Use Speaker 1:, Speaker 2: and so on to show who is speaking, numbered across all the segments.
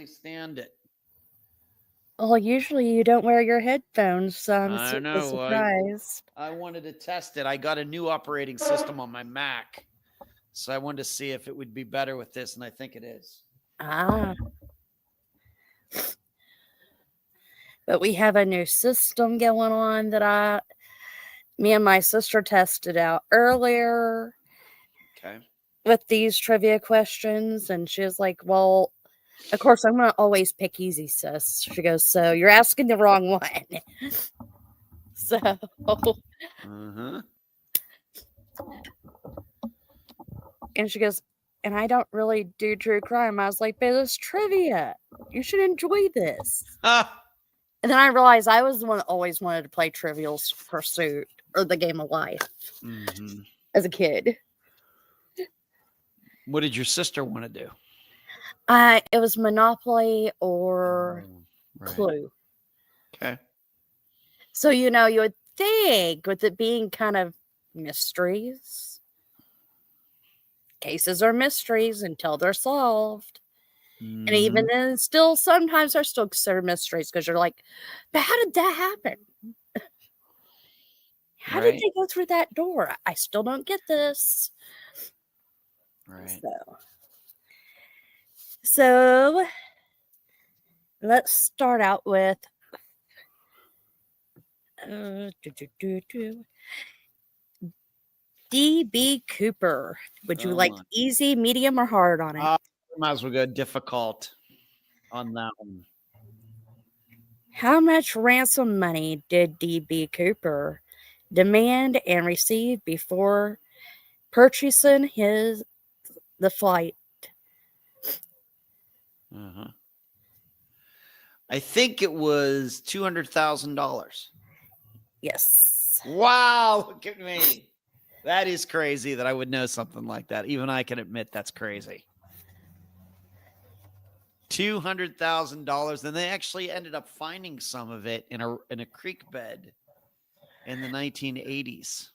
Speaker 1: finally stand it.
Speaker 2: Well, usually you don't wear your headphones, so I'm
Speaker 1: I
Speaker 2: super
Speaker 1: know.
Speaker 2: surprised.
Speaker 1: I wanted to test it. I got a new operating system on my Mac, so I wanted to see if it would be better with this, and I think it is.
Speaker 2: Ah, but we have a new system going on that me and my sister tested out earlier
Speaker 1: Okay.
Speaker 2: with these trivia questions, and she was like, "Well, of course I'm gonna always pick easy, sis." She goes, "So you're asking the wrong one." So,
Speaker 1: Uh-huh.
Speaker 2: and she goes, "And I don't really do true crime." I was like, "But it's trivia. You should enjoy this."
Speaker 1: Ah.
Speaker 2: And then I realized I was the one that always wanted to play Trivial Pursuit or the Game of Life
Speaker 1: Mm-hmm.
Speaker 2: as a kid.
Speaker 1: What did your sister want to do?
Speaker 2: It was Monopoly or
Speaker 1: Right.
Speaker 2: Clue.
Speaker 1: Okay.
Speaker 2: So, you would think with it being kind of mysteries, cases are mysteries until they're solved. And even
Speaker 1: Mm-hmm.
Speaker 2: then, still, sometimes they're still considered mysteries because you're like, but how did that happen? How did
Speaker 1: Right.
Speaker 2: they go through that door? I still don't get this.
Speaker 1: Right.
Speaker 2: So let's start out with D.B. Cooper. Would you like easy, medium, or hard on it?
Speaker 1: Might as well go difficult on that one.
Speaker 2: How much ransom money did D.B. Cooper demand and receive before purchasing the flight?
Speaker 1: Uh-huh. I think it was $200,000.
Speaker 2: Yes.
Speaker 1: Wow, look at me. That is crazy that I would know something like that. Even I can admit that's crazy. $200,000. And they actually ended up finding some of it in a creek bed in the 1980s.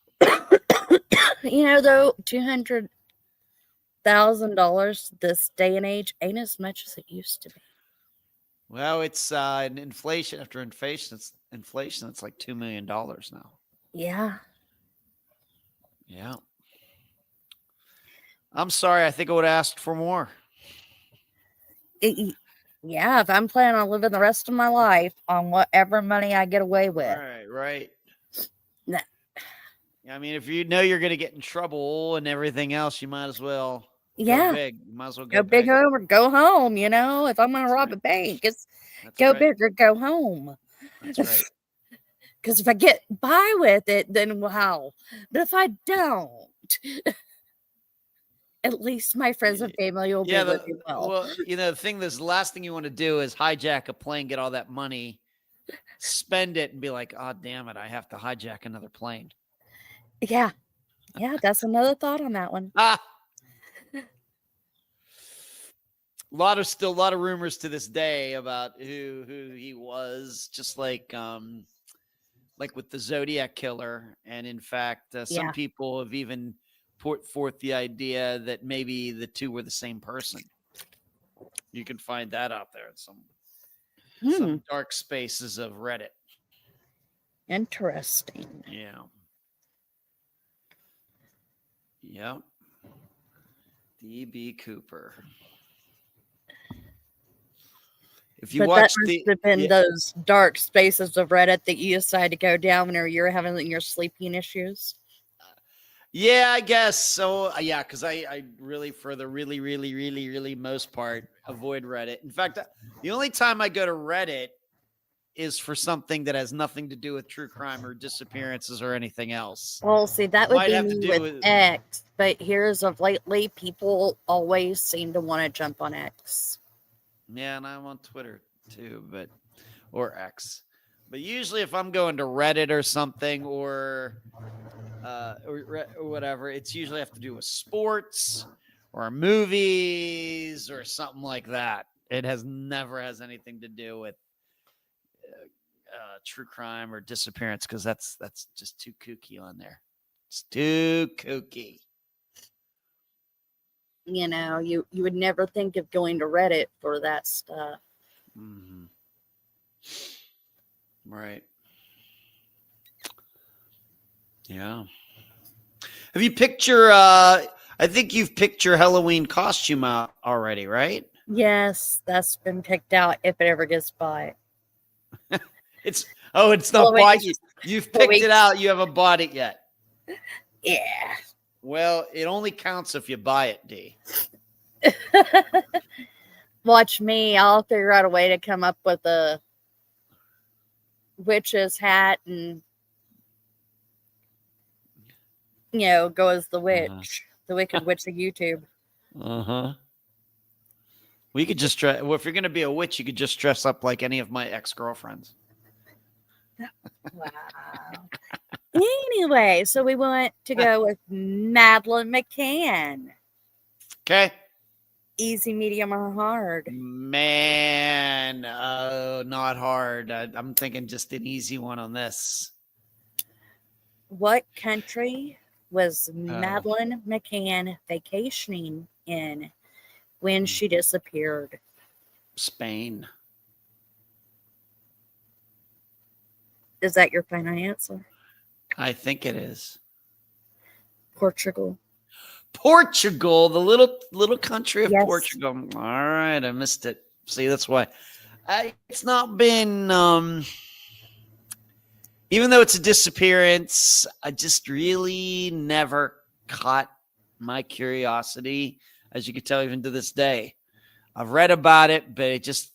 Speaker 2: Though $200,000 this day and age ain't as much as it used to be.
Speaker 1: Well, it's an inflation. After inflation, it's like $2 million now.
Speaker 2: Yeah.
Speaker 1: Yeah. I'm sorry. I think I would have asked for more.
Speaker 2: Yeah, if I'm planning on living the rest of my life on whatever money I get away with.
Speaker 1: Right.
Speaker 2: Nah.
Speaker 1: I mean, if you know you're going to get in trouble and everything else, you might as well
Speaker 2: Yeah.
Speaker 1: go big. You might as well
Speaker 2: Go big or go home, If I'm going to rob a bank, it's go big or go home.
Speaker 1: That's right.
Speaker 2: Because if I get by with it, then wow. But if I don't, at least my friends and family will be living well.
Speaker 1: Well, the last thing you want to do is hijack a plane, get all that money, spend it, and be like, oh, damn it, I have to hijack another plane.
Speaker 2: Yeah. Yeah, that's another thought on that one.
Speaker 1: A lot of rumors to this day about who he was, just like with the Zodiac killer. And in fact, some people have even put forth the idea that maybe the two were the same person. You can find that out there in some dark spaces of Reddit.
Speaker 2: Interesting.
Speaker 1: Yeah. Yep. D.B. Cooper. If you watch
Speaker 2: that must have been those dark spaces of Reddit that you decided to go down whenever you're having your sleeping issues.
Speaker 1: Yeah, I guess so. Yeah, because I really, for the really, really, really, really most part, avoid Reddit. In fact, the only time I go to Reddit is for something that has nothing to do with true crime or disappearances or anything else.
Speaker 2: Well, see, that would be me with X, but here's of lately, people always seem to want to jump on X.
Speaker 1: Yeah, and I'm on Twitter too, or X. But usually if I'm going to Reddit or something or whatever, it's usually have to do with sports or movies or something like that. It never has anything to do with true crime or disappearance, because that's just too kooky on there. It's too kooky.
Speaker 2: You would never think of going to Reddit for that stuff.
Speaker 1: Mm-hmm. Right. Yeah. Have you picked your I think you've picked your Halloween costume out already, right?
Speaker 2: Yes, that's been picked out if it ever gets bought.
Speaker 1: It's not bought. You've picked it
Speaker 2: Halloween.
Speaker 1: out. You haven't bought it yet.
Speaker 2: Yeah.
Speaker 1: Well, it only counts if you buy it, D.
Speaker 2: Watch me. I'll figure out a way to come up with a witch's hat and go as the witch, the Wicked Witch of YouTube.
Speaker 1: Uh-huh. We could just dress. Well, if you're going to be a witch, you could just dress up like any of my ex-girlfriends.
Speaker 2: Wow. Anyway, so we want to go with Madeleine McCann.
Speaker 1: Okay.
Speaker 2: Easy, medium, or hard?
Speaker 1: Man, not hard. I'm thinking just an easy one on this.
Speaker 2: What country was Madeleine McCann vacationing in when she disappeared?
Speaker 1: Spain.
Speaker 2: Is that your final answer?
Speaker 1: I think it is.
Speaker 2: Portugal.
Speaker 1: Portugal, the little country of
Speaker 2: Yes.
Speaker 1: Portugal. All right, I missed it. See, that's why. It's not been, even though it's a disappearance, I just really never caught my curiosity, as you can tell, even to this day. I've read about it, but it just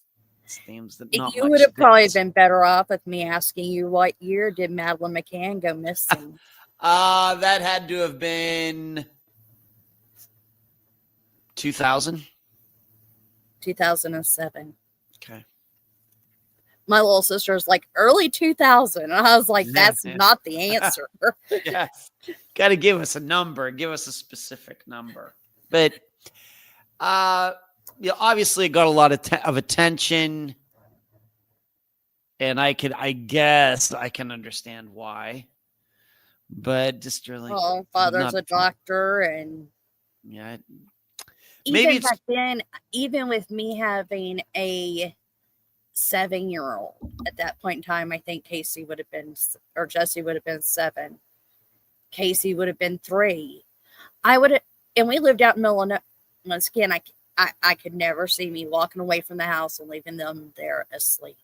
Speaker 1: seems that not
Speaker 2: You
Speaker 1: much
Speaker 2: would have probably
Speaker 1: does.
Speaker 2: been better off with me asking you what year did Madeleine McCann go missing?
Speaker 1: That had to have been 2000.
Speaker 2: 2007.
Speaker 1: Okay.
Speaker 2: My little sister was like early 2000. And I was like, that's not the answer.
Speaker 1: Yes. Got to give us a number. Give us a specific number. But obviously it got a lot of attention. And I guess I can understand why. But just really.
Speaker 2: Well, father's a doctor. And
Speaker 1: yeah.
Speaker 2: Even back then, even with me having a 7-year-old at that point in time, I think Casey would have been, or Jesse would have been 7. Casey would have been 3. I would have, and we lived out in Illinois. Once again, I could never see me walking away from the house and leaving them there asleep.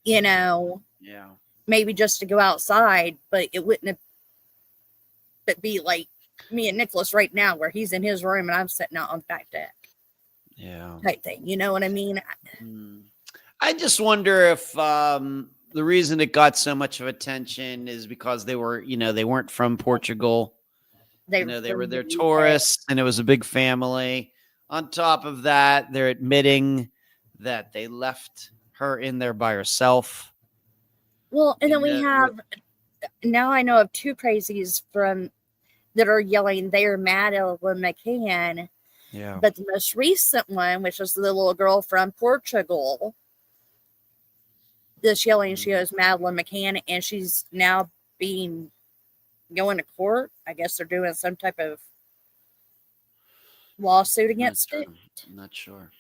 Speaker 1: Yeah.
Speaker 2: Maybe just to go outside, but it wouldn't have, but be like me and Nicholas right now, where he's in his room and I'm sitting out on the back deck.
Speaker 1: Yeah.
Speaker 2: Type thing. You know what I mean?
Speaker 1: I just wonder if the reason it got so much of attention is because they were, they weren't from Portugal. They were their tourists, and it was a big family. On top of that, they're admitting that they left her in there by herself.
Speaker 2: Well, and then we have, now I know of 2 crazies that are yelling they're Madeleine McCann.
Speaker 1: Yeah.
Speaker 2: But the most recent one, which was the little girl from Portugal, this yelling, she goes Madeleine McCann, and she's now going to court. I guess they're doing some type of lawsuit against it.
Speaker 1: I'm not sure.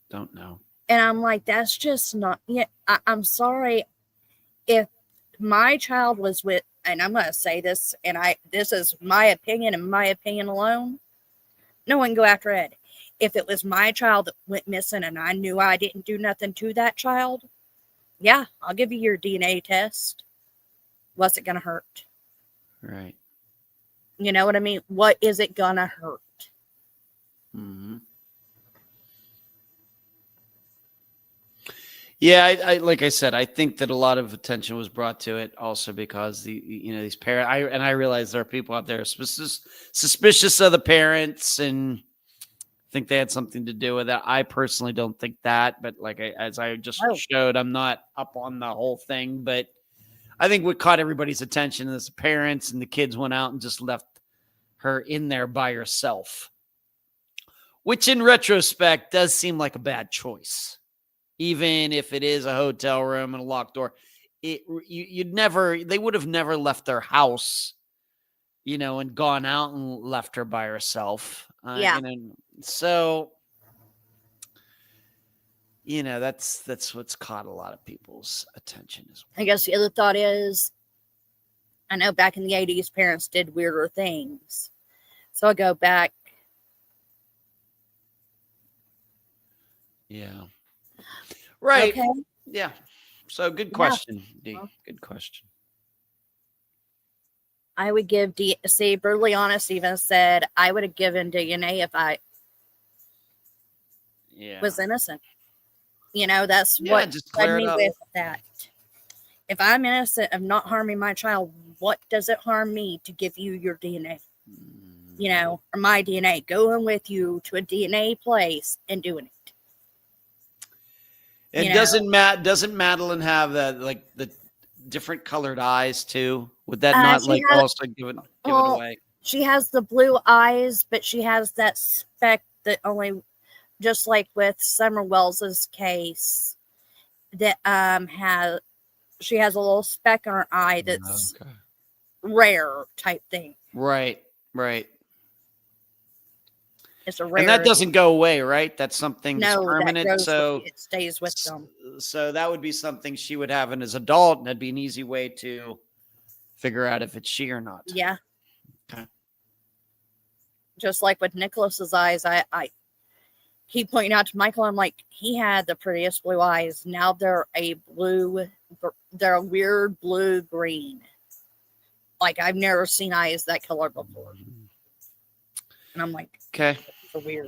Speaker 1: Don't know.
Speaker 2: And I'm like, that's just not. Yeah, I'm sorry. If my child was with, and I'm going to say this, and this is my opinion and my opinion alone, no one can go after Ed. If it was my child that went missing and I knew I didn't do nothing to that child, yeah, I'll give you your DNA test. What's it going to hurt?
Speaker 1: Right.
Speaker 2: You know what I mean? What is it going to hurt?
Speaker 1: Mm-hmm. Yeah, I like I said, I think that a lot of attention was brought to it also because these parents. I realize there are people out there suspicious of the parents and think they had something to do with that. I personally don't think that, but as I just showed, I'm not up on the whole thing. But I think what caught everybody's attention is the parents and the kids went out and just left her in there by herself, which in retrospect does seem like a bad choice. Even if it is a hotel room and a locked door, they would have never left their house, and gone out and left her by herself.
Speaker 2: Yeah.
Speaker 1: So that's what's caught a lot of people's attention as well.
Speaker 2: I guess the other thought is, I know back in the 80s, parents did weirder things. So I go back.
Speaker 1: Yeah. Right.
Speaker 2: Okay.
Speaker 1: Yeah. So good question, D. Good question.
Speaker 2: I would give see, brutally honest, even said I would have given DNA if I was innocent. That's what
Speaker 1: just
Speaker 2: led
Speaker 1: clear it
Speaker 2: me
Speaker 1: up.
Speaker 2: with that. If I'm innocent of not harming my child, what does it harm me to give you your DNA? Or my DNA, going with you to a DNA place and doing it.
Speaker 1: And doesn't Madeline have that, like, the different colored eyes too? Would that not also give it away?
Speaker 2: She has the blue eyes, but she has that speck that only, just like with Summer Wells's case, that she has a little speck on her eye that's rare type thing.
Speaker 1: Right.
Speaker 2: It's a rare.
Speaker 1: And that doesn't go away, right? That's something that's permanent.
Speaker 2: It stays with them.
Speaker 1: So that would be something she would have as an adult, and that'd be an easy way to figure out if it's she or not.
Speaker 2: Yeah.
Speaker 1: Okay.
Speaker 2: Just like with Nicholas's eyes, I keep pointing out to Michael, I'm like, he had the prettiest blue eyes. Now they're a weird blue green. Like, I've never seen eyes that color before. And I'm like,
Speaker 1: okay,
Speaker 2: it's weird.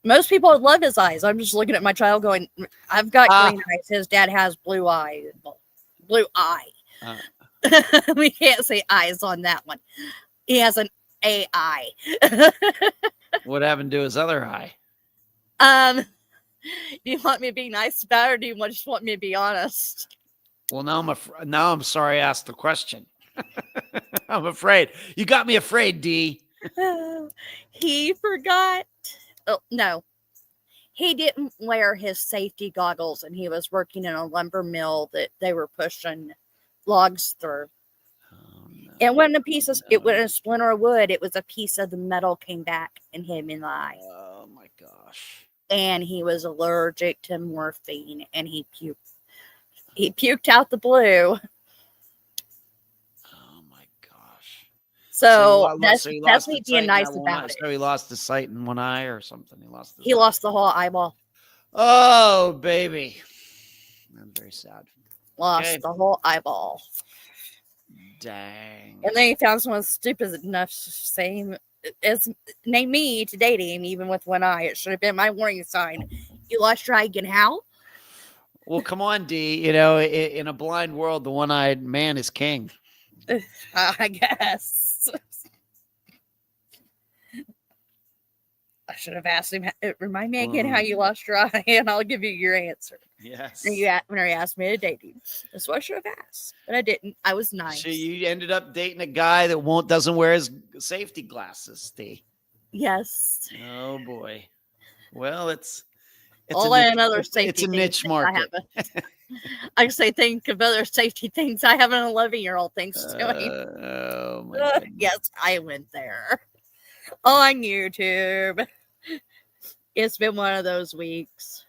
Speaker 2: Most people would love his eyes. I'm just looking at my child going, I've got green eyes. His dad has blue eye. We can't say eyes on that one. He has an AI.
Speaker 1: What happened to his other eye?
Speaker 2: Do you want me to be nice about it, or do you just want me to be honest?
Speaker 1: Well, now I'm sorry I asked the question. I'm afraid. You got me afraid, D.
Speaker 2: He forgot. Oh, no. He didn't wear his safety goggles, and he was working in a lumber mill that they were pushing logs through. It wasn't it wasn't a splinter of wood. It was a piece of the metal came back and hit him in the eye.
Speaker 1: Oh my gosh.
Speaker 2: And he was allergic to morphine, and he puked out the blue.
Speaker 1: Oh my gosh.
Speaker 2: So that's me being nice about it.
Speaker 1: So he lost his sight in one eye or something.
Speaker 2: He lost the whole eyeball.
Speaker 1: Oh, baby. I'm very sad.
Speaker 2: Lost the whole eyeball.
Speaker 1: Dang.
Speaker 2: And then he found someone stupid enough to say, name me to date him, even with one eye. It should have been my warning sign. You lost your eye again, how?
Speaker 1: Well, come on, D. In a blind world, the one-eyed man is king.
Speaker 2: I guess. I should have asked him. Remind me again how you lost your eye, and I'll give you your answer.
Speaker 1: Yes.
Speaker 2: When he asked me to date him, that's what I should have asked, but I didn't. I was nice.
Speaker 1: So you ended up dating a guy that doesn't wear his safety glasses, D.
Speaker 2: Yes.
Speaker 1: Oh boy. Well, it's
Speaker 2: another safety.
Speaker 1: It's a niche market.
Speaker 2: I say think of other safety things. I have an 11-year-old thanks to him.
Speaker 1: Oh my
Speaker 2: yes, I went there on YouTube. It's been one of those weeks.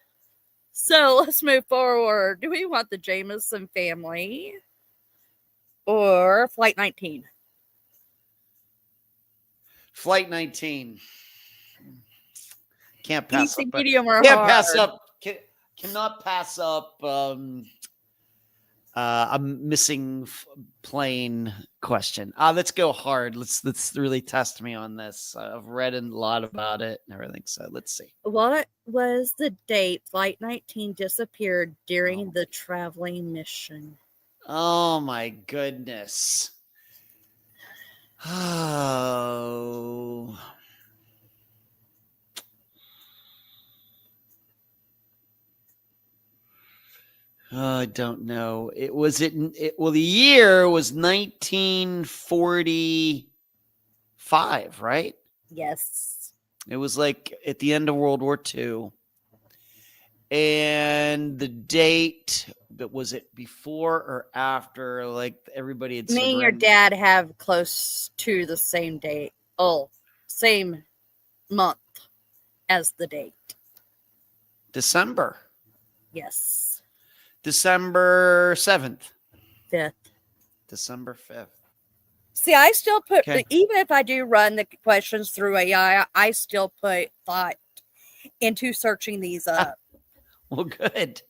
Speaker 2: So let's move forward. Do we want the Jameson family or Flight 19?
Speaker 1: Flight 19. Can't pass
Speaker 2: Easy,
Speaker 1: up.
Speaker 2: medium, or
Speaker 1: Can't
Speaker 2: hard.
Speaker 1: pass up. Cannot pass up a missing plane question. Let's go hard. Let's really test me on this. I've read a lot about it and everything. So let's see.
Speaker 2: What was the date Flight 19 disappeared during the traveling mission?
Speaker 1: Oh my goodness. Oh. I don't know. The year was 1945, right?
Speaker 2: Yes.
Speaker 1: It was like at the end of World War II. And the date, but was it before or after? Like everybody had
Speaker 2: Me and your dad have close to the same date. Oh, same month as the date.
Speaker 1: December.
Speaker 2: Yes.
Speaker 1: December 7th.
Speaker 2: 5th.
Speaker 1: December 5th.
Speaker 2: See, I still put,
Speaker 1: Okay.
Speaker 2: even if I do run the questions through AI, I still put thought into searching these up.
Speaker 1: Well, good.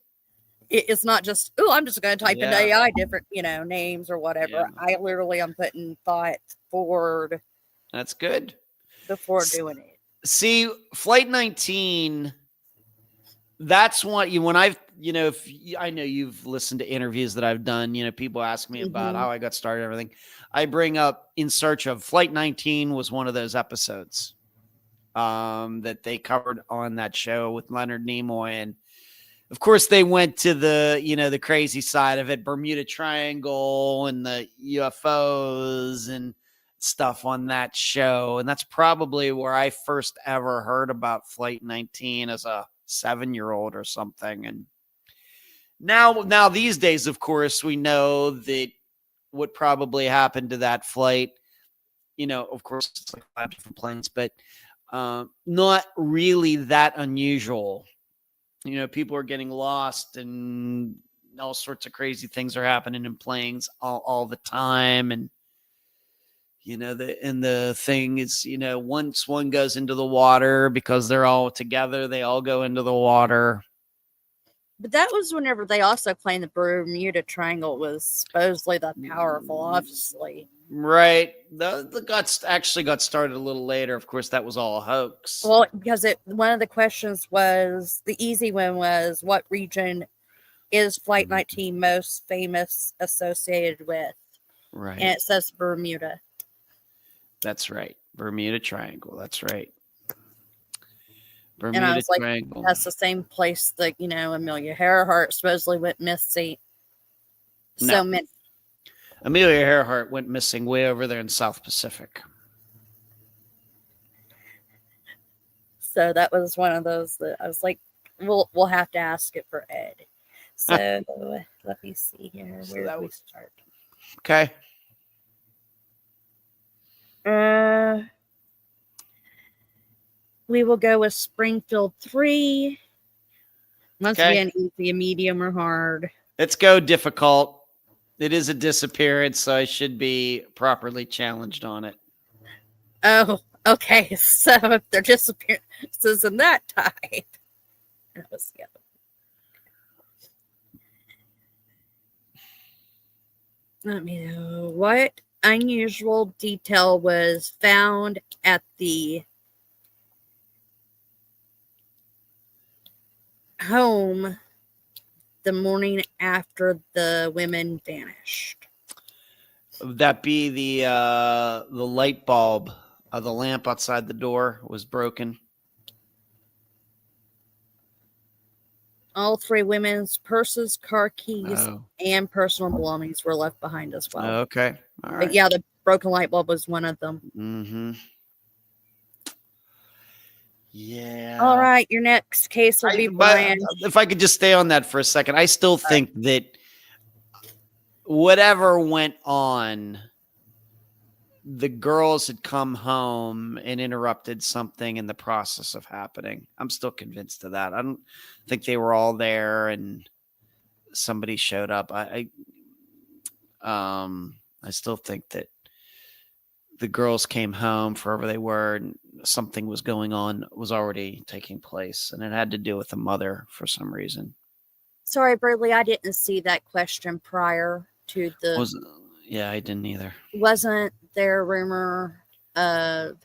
Speaker 2: It's not just, oh, I'm just going to type in
Speaker 1: Yeah.
Speaker 2: AI different, names or whatever.
Speaker 1: Yeah.
Speaker 2: I literally am putting thought forward
Speaker 1: That's good.
Speaker 2: before doing it.
Speaker 1: See, Flight 19, that's what when I've, if I know you've listened to interviews that I've done, people ask me about how I got started, everything. I bring up In Search of Flight 19 was one of those episodes that they covered on that show with Leonard Nimoy. And of course they went to the, the crazy side of it, Bermuda Triangle and the UFOs and stuff on that show. And that's probably where I first ever heard about Flight 19 as a 7-year-old or something. And now these days, of course, we know that what probably happened to that flight, of course, it's like 5 different planes, but not really that unusual. People are getting lost and all sorts of crazy things are happening in planes all the time. And, the thing is, once one goes into the water, because they're all together, they all go into the water.
Speaker 2: But that was whenever they also claimed the Bermuda Triangle was supposedly that powerful, obviously.
Speaker 1: Right. The guts actually got started a little later. Of course, that was all a hoax.
Speaker 2: Well, because one of the questions was, the easy one was, what region is Flight 19 most famous associated with?
Speaker 1: Right.
Speaker 2: And it says Bermuda.
Speaker 1: That's right. Bermuda Triangle. That's right.
Speaker 2: And I was like, that's the same place that, Amelia Earhart supposedly went missing.
Speaker 1: No.
Speaker 2: So many.
Speaker 1: Amelia Earhart went missing way over there in South Pacific.
Speaker 2: So that was one of those that I was like, we'll have to ask it for Ed. So let me see here. Where do we start?
Speaker 1: Okay.
Speaker 2: We will go with Springfield 3. Once again, easy, medium, or hard.
Speaker 1: Let's go difficult. It is a disappearance, so I should be properly challenged on it.
Speaker 2: Oh, okay. So if they're disappearances in that type. That was the other. Let me know. What unusual detail was found at the home the morning after the women vanished?
Speaker 1: Would that be the light bulb, the lamp outside the door was broken?
Speaker 2: All 3 women's purses, car keys, and personal belongings were left behind as well.
Speaker 1: Okay. All right.
Speaker 2: But yeah, the broken light bulb was one of them.
Speaker 1: Mm-hmm. Yeah.
Speaker 2: All right. Your next case will be Brian.
Speaker 1: If I could just stay on that for a second, I still think that whatever went on, the girls had come home and interrupted something in the process of happening. I'm still convinced of that. I don't think they were all there and somebody showed up. I still think that the girls came home forever they were and something was going on, was already taking place, and it had to do with the mother for some reason.
Speaker 2: Sorry, Bradley, I didn't see that question prior to the...
Speaker 1: Yeah, I didn't either.
Speaker 2: Wasn't there a rumor of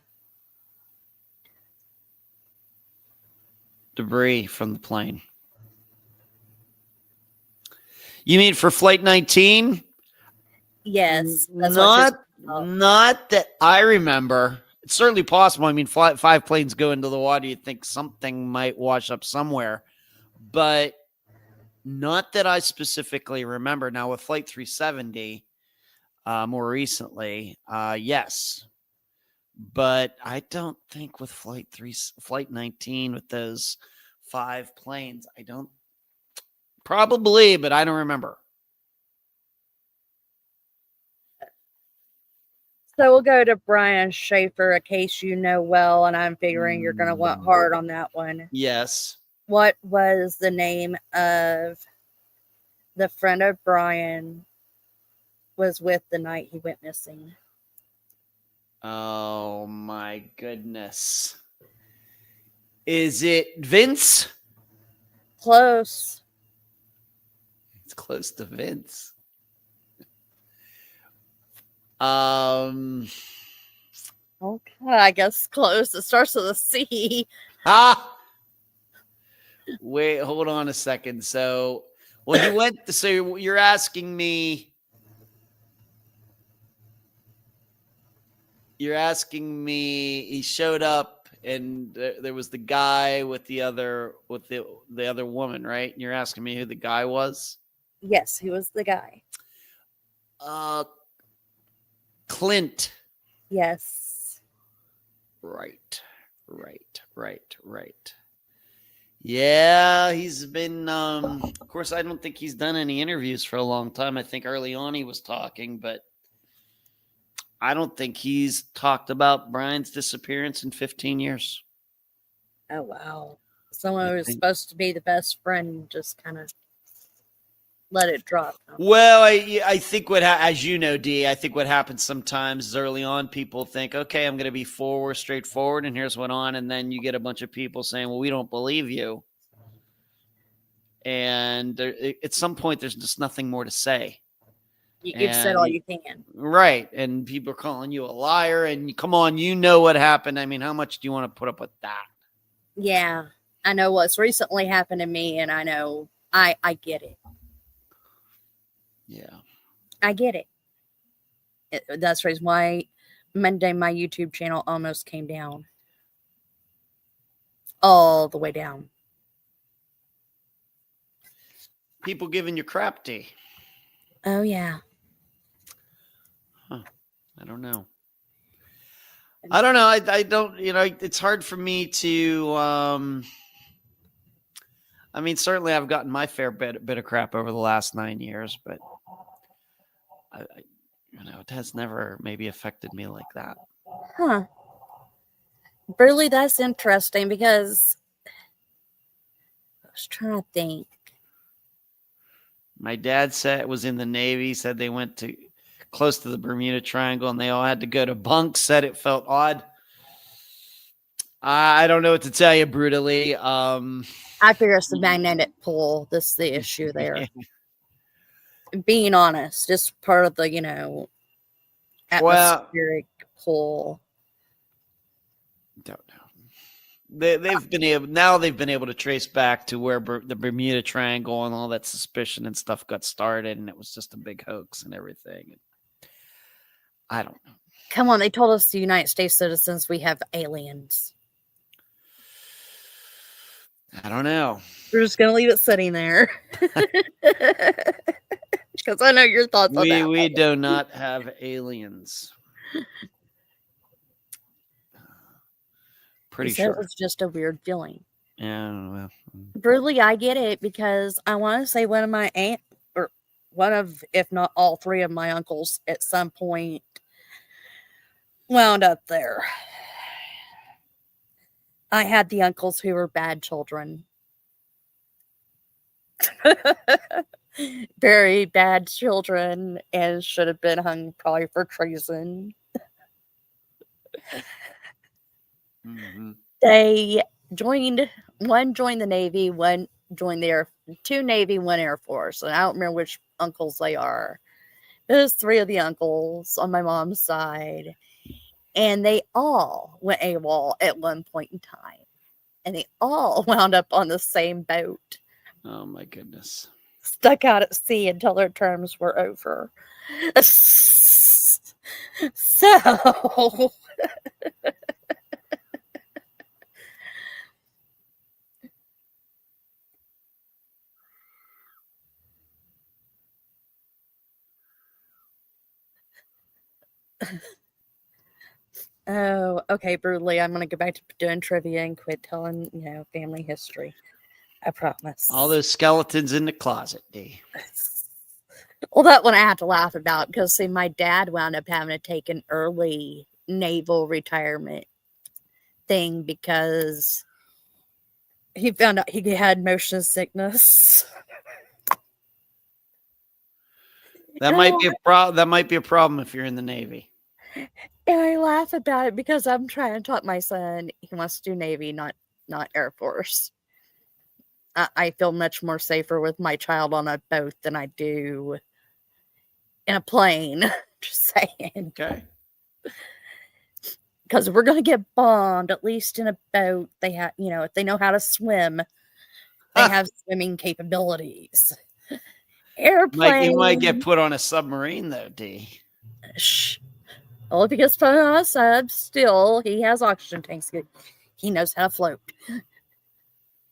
Speaker 1: debris from the plane? You mean for Flight 19?
Speaker 2: Yes.
Speaker 1: Not that I remember. It's certainly possible. I mean, 5 planes go into the water. You'd think something might wash up somewhere, but not that I specifically remember. Now with Flight 370, more recently, yes, but I don't think with Flight 19 with those 5 planes. I don't probably, but I don't remember.
Speaker 2: So we'll go to Brian Schaefer, a case you know well, and I'm figuring you're going to want hard on that one.
Speaker 1: Yes.
Speaker 2: What was the name of the friend of Brian was with the night he went missing?
Speaker 1: Oh my goodness. Is it Vince?
Speaker 2: Close.
Speaker 1: It's close to Vince.
Speaker 2: Okay, I guess close. It starts with a C.
Speaker 1: Wait, hold on a second. So, well, so you're asking me, he showed up and there was the guy with the other woman, right? And you're asking me who the guy was?
Speaker 2: Yes, who was the guy?
Speaker 1: Clint.
Speaker 2: Yes.
Speaker 1: Right. Yeah, he's been of course I don't think he's done any interviews for a long time. I think early on he was talking, but I don't think he's talked about Brian's disappearance in 15 years.
Speaker 2: Oh, wow. Someone who was supposed to be the best friend just kind of let it drop.
Speaker 1: Well, I think as you know, Dee, I think what happens sometimes is early on people think, okay, I'm going to be straightforward, and here's what on, and then you get a bunch of people saying, well, we don't believe you. And at some point, there's just nothing more to say.
Speaker 2: You've said all you can.
Speaker 1: Right. And people are calling you a liar. And come on, you know what happened. I mean, how much do you want to put up with that?
Speaker 2: Yeah. I know what's recently happened to me, and I know I get it.
Speaker 1: Yeah.
Speaker 2: I get it. That's the reason why Monday my YouTube channel almost came down. All the way down.
Speaker 1: People giving you crap, Dee.
Speaker 2: Oh, yeah.
Speaker 1: Huh. I don't know. I don't, it's hard for me to, I mean, certainly I've gotten my fair bit of crap over the last 9 years, but it has never maybe affected me like that.
Speaker 2: Huh. Really, that's interesting because I was trying to think.
Speaker 1: My dad was in the Navy, said they went close to the Bermuda Triangle and they all had to go to bunks, said it felt odd. I don't know what to tell you brutally.
Speaker 2: I figure it's the magnetic pull. This is the issue there. Being honest, just part of the, atmospheric pull.
Speaker 1: Don't know. They've been able to trace back to where the Bermuda Triangle and all that suspicion and stuff got started, and it was just a big hoax and everything. I don't know.
Speaker 2: Come on, they told us the United States citizens we have aliens.
Speaker 1: I don't know.
Speaker 2: We're just gonna leave it sitting there because I know your thoughts on that.
Speaker 1: We do not have aliens. Pretty sure
Speaker 2: it's just a weird feeling.
Speaker 1: Yeah, well,
Speaker 2: really, I get it because I want to say one of my aunt, or one of, if not all three of my uncles, at some point wound up there. I had the uncles who were bad children. Very bad children, and should have been hung probably for treason.
Speaker 1: Mm-hmm.
Speaker 2: They one joined the Navy, one joined the two Navy, one Air Force. And I don't remember which uncles they are. There's three of the uncles on my mom's side. And they all went AWOL at one point in time. And they all wound up on the same boat.
Speaker 1: Oh, my goodness.
Speaker 2: Stuck out at sea until their terms were over. So... Oh, okay, brutally. I'm going to go back to doing trivia and quit telling, family history. I promise.
Speaker 1: All those skeletons in the closet, D.
Speaker 2: Well, that one I have to laugh about because, see, my dad wound up having to take an early naval retirement thing because he found out he had motion sickness.
Speaker 1: That might be a problem. That might be a problem if you're in the Navy.
Speaker 2: And I laugh about it because I'm trying to talk my son. He wants to do Navy, not Air Force. I feel much more safer with my child on a boat than I do in a plane. Just saying.
Speaker 1: Okay.
Speaker 2: Because if we're going to get bombed, at least in a boat, they have, if they know how to swim, they have swimming capabilities. Airplane.
Speaker 1: You might get put on a submarine, though, D.
Speaker 2: Shh. Well, if he gets put on a sub, still, he has oxygen tanks. He knows how to float.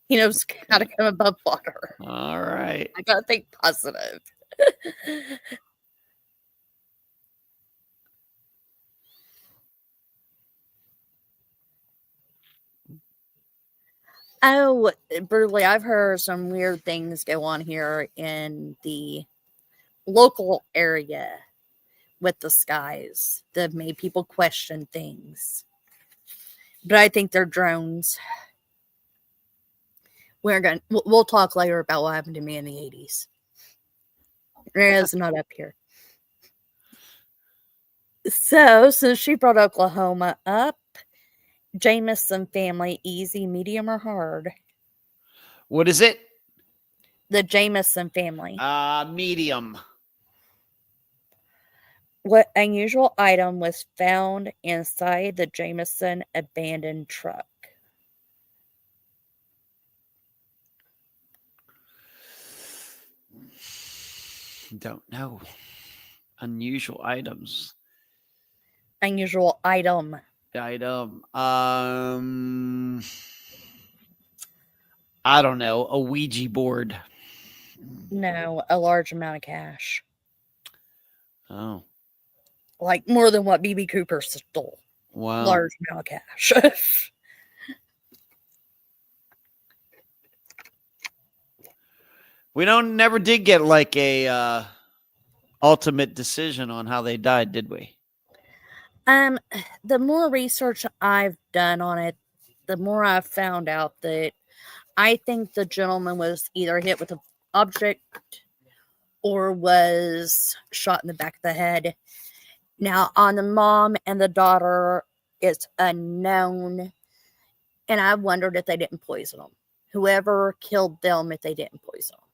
Speaker 2: He knows how to come above water.
Speaker 1: All right.
Speaker 2: I gotta think positive. Oh, Burley, I've heard some weird things go on here in the local area with the skies that made people question things. But I think they're drones. We'll talk later about what happened to me in the 80s. It's not up here. So, since she brought Oklahoma up, Jameson family, easy, medium, or hard?
Speaker 1: What is it?
Speaker 2: The Jameson family.
Speaker 1: Medium.
Speaker 2: What unusual item was found inside the Jameson abandoned truck?
Speaker 1: Don't know. Unusual items.
Speaker 2: Unusual item.
Speaker 1: Item. I don't know. A Ouija board.
Speaker 2: No, a large amount of cash.
Speaker 1: Oh.
Speaker 2: Like more than what B.B. Cooper stole.
Speaker 1: Wow.
Speaker 2: Large amount of cash.
Speaker 1: We never did get like a ultimate decision on how they died, did we?
Speaker 2: The more research I've done on it, the more I've found out that I think the gentleman was either hit with an object or was shot in the back of the head. Now, on the mom and the daughter, it's unknown. And I wondered if they didn't poison them. Whoever killed them, if they didn't poison them.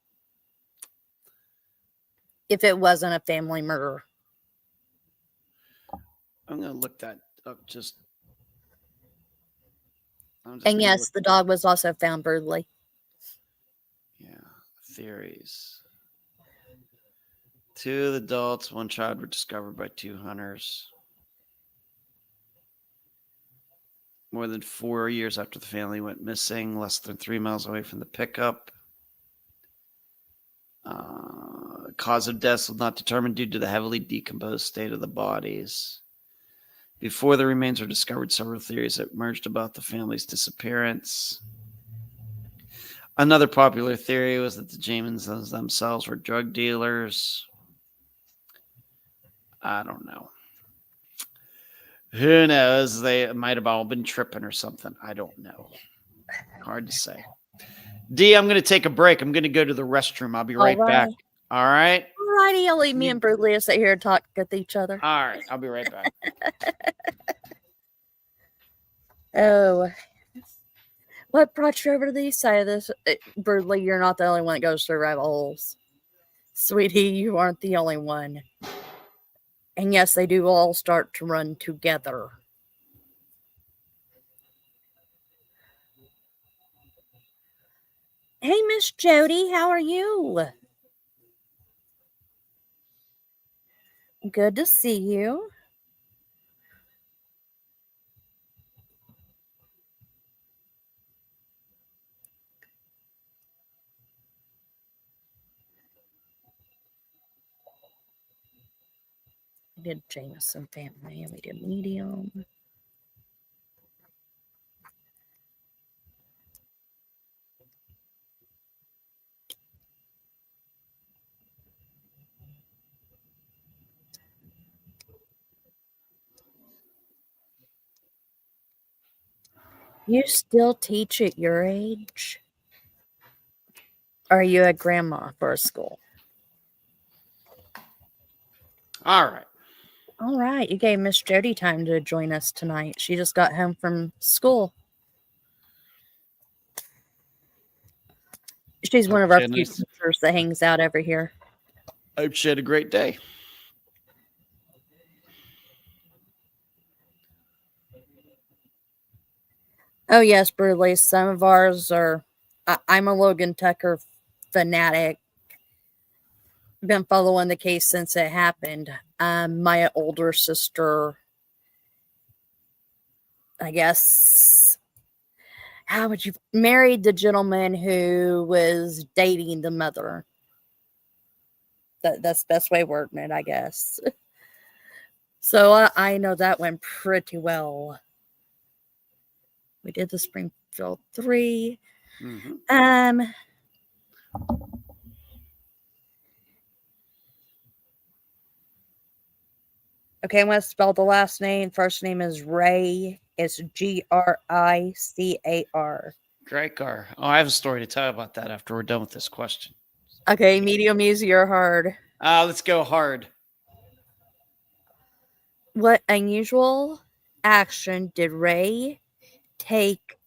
Speaker 2: If it wasn't a family murder.
Speaker 1: I'm going to look that up just.
Speaker 2: And yes, the dog was also found brutally.
Speaker 1: Yeah. Theories. 2 adults, 1 child were discovered by 2 hunters. More than 4 years after the family went missing, less than 3 miles away from the pickup. Cause of death was not determined due to the heavily decomposed state of the bodies. Before the remains were discovered, several theories emerged about the family's disappearance. Another popular theory was that the Jamesons themselves were drug dealers. I don't know. Who knows? They might have all been tripping or something. I don't know. Hard to say. D, I'm going to take a break. I'm going to go to the restroom. I'll be right back. All right?
Speaker 2: Alrighty, you'll leave me and Brutally sit here and talk with each other.
Speaker 1: All right, I'll be right back.
Speaker 2: Oh. What brought you over to the east side of this? Brutally, you're not the only one that goes through rabbit holes. Sweetie, you aren't the only one. And yes, they do all start to run together. Hey, Miss Jody, how are you? Good to see you. We did Jameson family, and we did medium. You still teach at your age? Or are you a grandma for a school?
Speaker 1: All right.
Speaker 2: All right. You gave Miss Jody time to join us tonight. She just got home from school. She's one of our few teachers that hangs out over here.
Speaker 1: I hope she had a great day.
Speaker 2: Oh, yes, Bruley. Some of ours are. I'm a Logan Tucker fanatic. Been following the case since it happened. My older sister, I guess, how would you married the gentleman who was dating the mother? That's the best way of wording it, I guess. So I know that went pretty well. We did the Springfield 3.
Speaker 1: Mm-hmm.
Speaker 2: Okay, I'm going to spell the last name. First name is Ray. It's Gricar.
Speaker 1: Gricar. Oh, I have a story to tell you about that after we're done with this question.
Speaker 2: Okay, medium, easy, or hard?
Speaker 1: Let's go hard.
Speaker 2: What unusual action did Ray take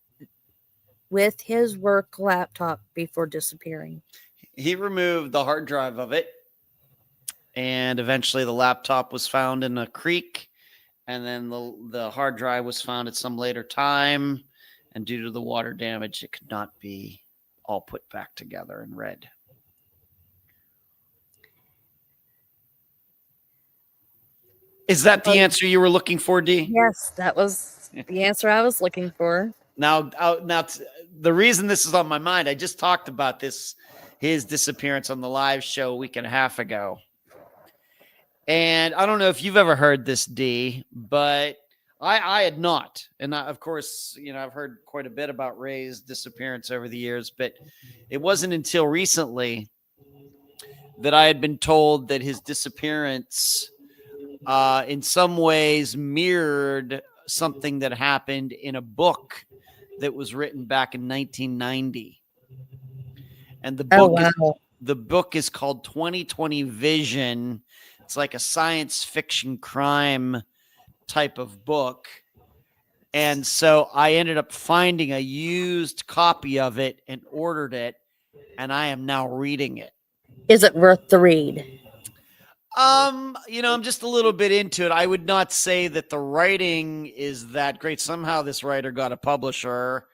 Speaker 2: with his work laptop before disappearing?
Speaker 1: He removed the hard drive of it. And eventually the laptop was found in a creek. And then the hard drive was found at some later time. And due to the water damage, it could not be all put back together and read. Is that the answer you were looking for, D?
Speaker 2: Yes, that was the answer I was looking for.
Speaker 1: Now, the reason this is on my mind, I just talked about his disappearance on the live show a week and a half ago. And I don't know if you've ever heard this, D, but I had not. And of course, I've heard quite a bit about Ray's disappearance over the years, but it wasn't until recently that I had been told that his disappearance in some ways mirrored something that happened in a book that was written back in 1990. And the book is called 2020 Vision. It's like a science fiction crime type of book. And so I ended up finding a used copy of it and ordered it. And I am now reading it.
Speaker 2: Is it worth the read?
Speaker 1: I'm just a little bit into it. I would not say that the writing is that great. Somehow this writer got a publisher.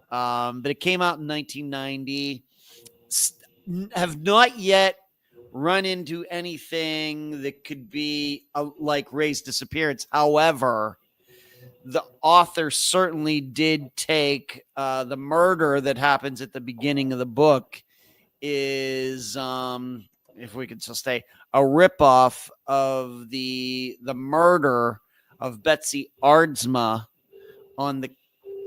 Speaker 1: But it came out in 1990. Have not yet run into anything that could be like Ray's disappearance. However, the author certainly did take the murder that happens at the beginning of the book is, if we could still say, a ripoff of the murder of Betsy Aardsma on the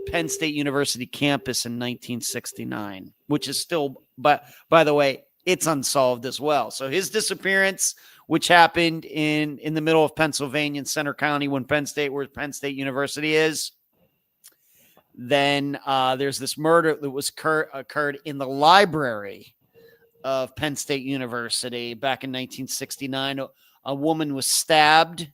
Speaker 1: Penn State University campus in 1969, which is still, but by the way, it's unsolved as well. So his disappearance, which happened in the middle of Pennsylvania in Center County where Penn State University is. Then there's this murder that was occurred in the library of Penn State University back in 1969. A woman was stabbed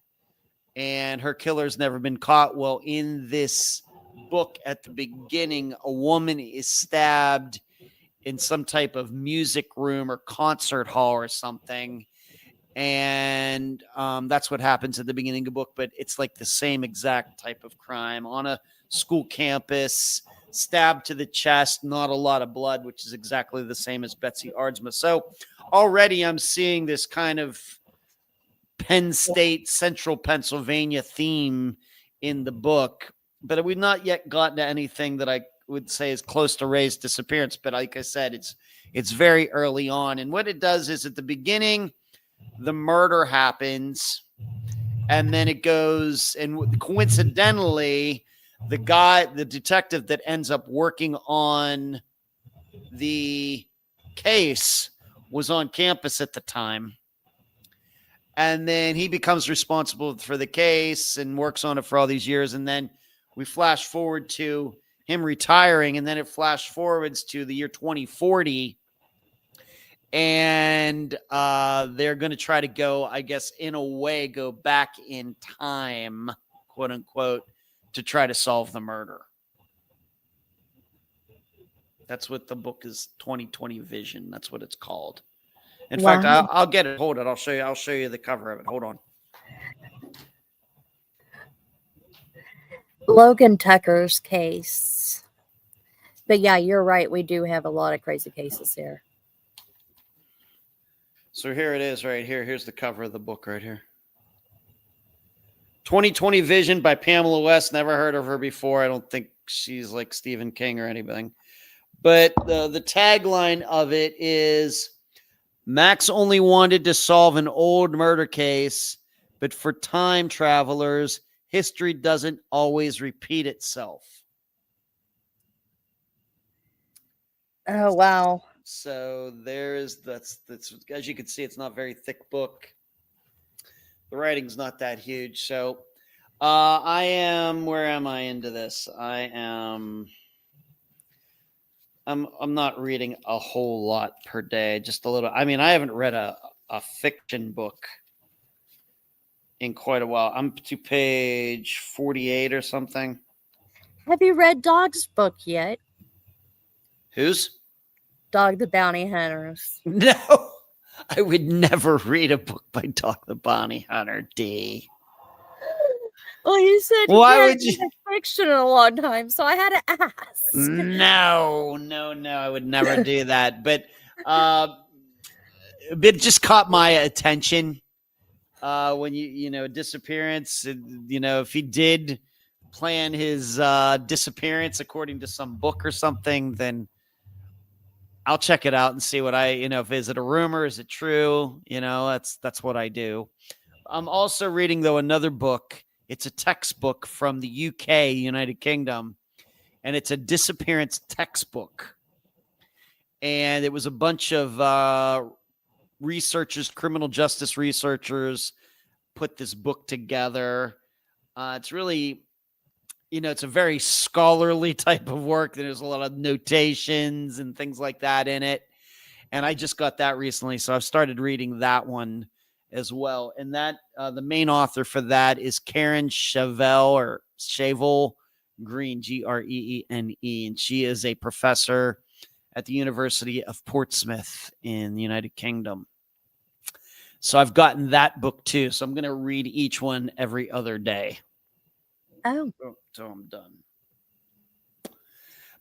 Speaker 1: and her killer's never been caught. Well, in this book at the beginning, a woman is stabbed in some type of music room or concert hall or something. And that's what happens at the beginning of the book. But it's like the same exact type of crime on a school campus, stabbed to the chest, not a lot of blood, which is exactly the same as Betsy Aardsma. So already I'm seeing this kind of Penn State, Central Pennsylvania theme in the book. But we've not yet gotten to anything that I would say is close to Ray's disappearance. But like I said, it's very early on. And what it does is at the beginning, the murder happens, and then it goes, and coincidentally, the detective that ends up working on the case was on campus at the time. And then he becomes responsible for the case and works on it for all these years. And then we flash forward to him retiring, and then it flash forwards to the year 2040, and they're going to try to go, I guess, in a way, go back in time, quote unquote, to try to solve the murder. That's what the book is, 2020 Vision. That's what it's called. In fact, I'll get it. Hold it. I'll show you the cover of it. Hold on.
Speaker 2: Logan Tucker's case. But yeah, you're right. We do have a lot of crazy cases here.
Speaker 1: So here it is right here. Here's the cover of the book right here. 2020 Vision by Pamela West. Never heard of her before. I don't think she's like Stephen King or anything. But the tagline of it is, Max only wanted to solve an old murder case, but for time travelers, history doesn't always repeat itself.
Speaker 2: Oh, wow.
Speaker 1: So that's as you can see, it's not a very thick book. The writing's not that huge. So where am I into this? I'm not reading a whole lot per day, just a little. I mean, I haven't read a fiction book in quite a while. I'm to page 48 or something.
Speaker 2: Have you read Dog's book yet?
Speaker 1: Whose?
Speaker 2: Dog the Bounty Hunters.
Speaker 1: No, I would never read a book by Dog the Bounty Hunter, D.
Speaker 2: Well, you said
Speaker 1: Why would you?
Speaker 2: Fiction in a long time, so I had to ask.
Speaker 1: No, I would never do that. But it just caught my attention when disappearance. If he did plan his disappearance according to some book or something, then I'll check it out and see what if is it a rumor, is it true? That's what I do. I'm also reading though another book. It's a textbook from the UK, United Kingdom, and it's a disappearance textbook. And it was a bunch of researchers, criminal justice researchers, put this book together. It's really, it's a very scholarly type of work. There's a lot of notations and things like that in it. And I just got that recently, so I've started reading that one as well. And that the main author for that is Karen Cheval Green, Greene, and she is a professor at the University of Portsmouth in the United Kingdom. So I've gotten that book too. So I'm going to read each one every other day.
Speaker 2: Oh,
Speaker 1: so I'm done.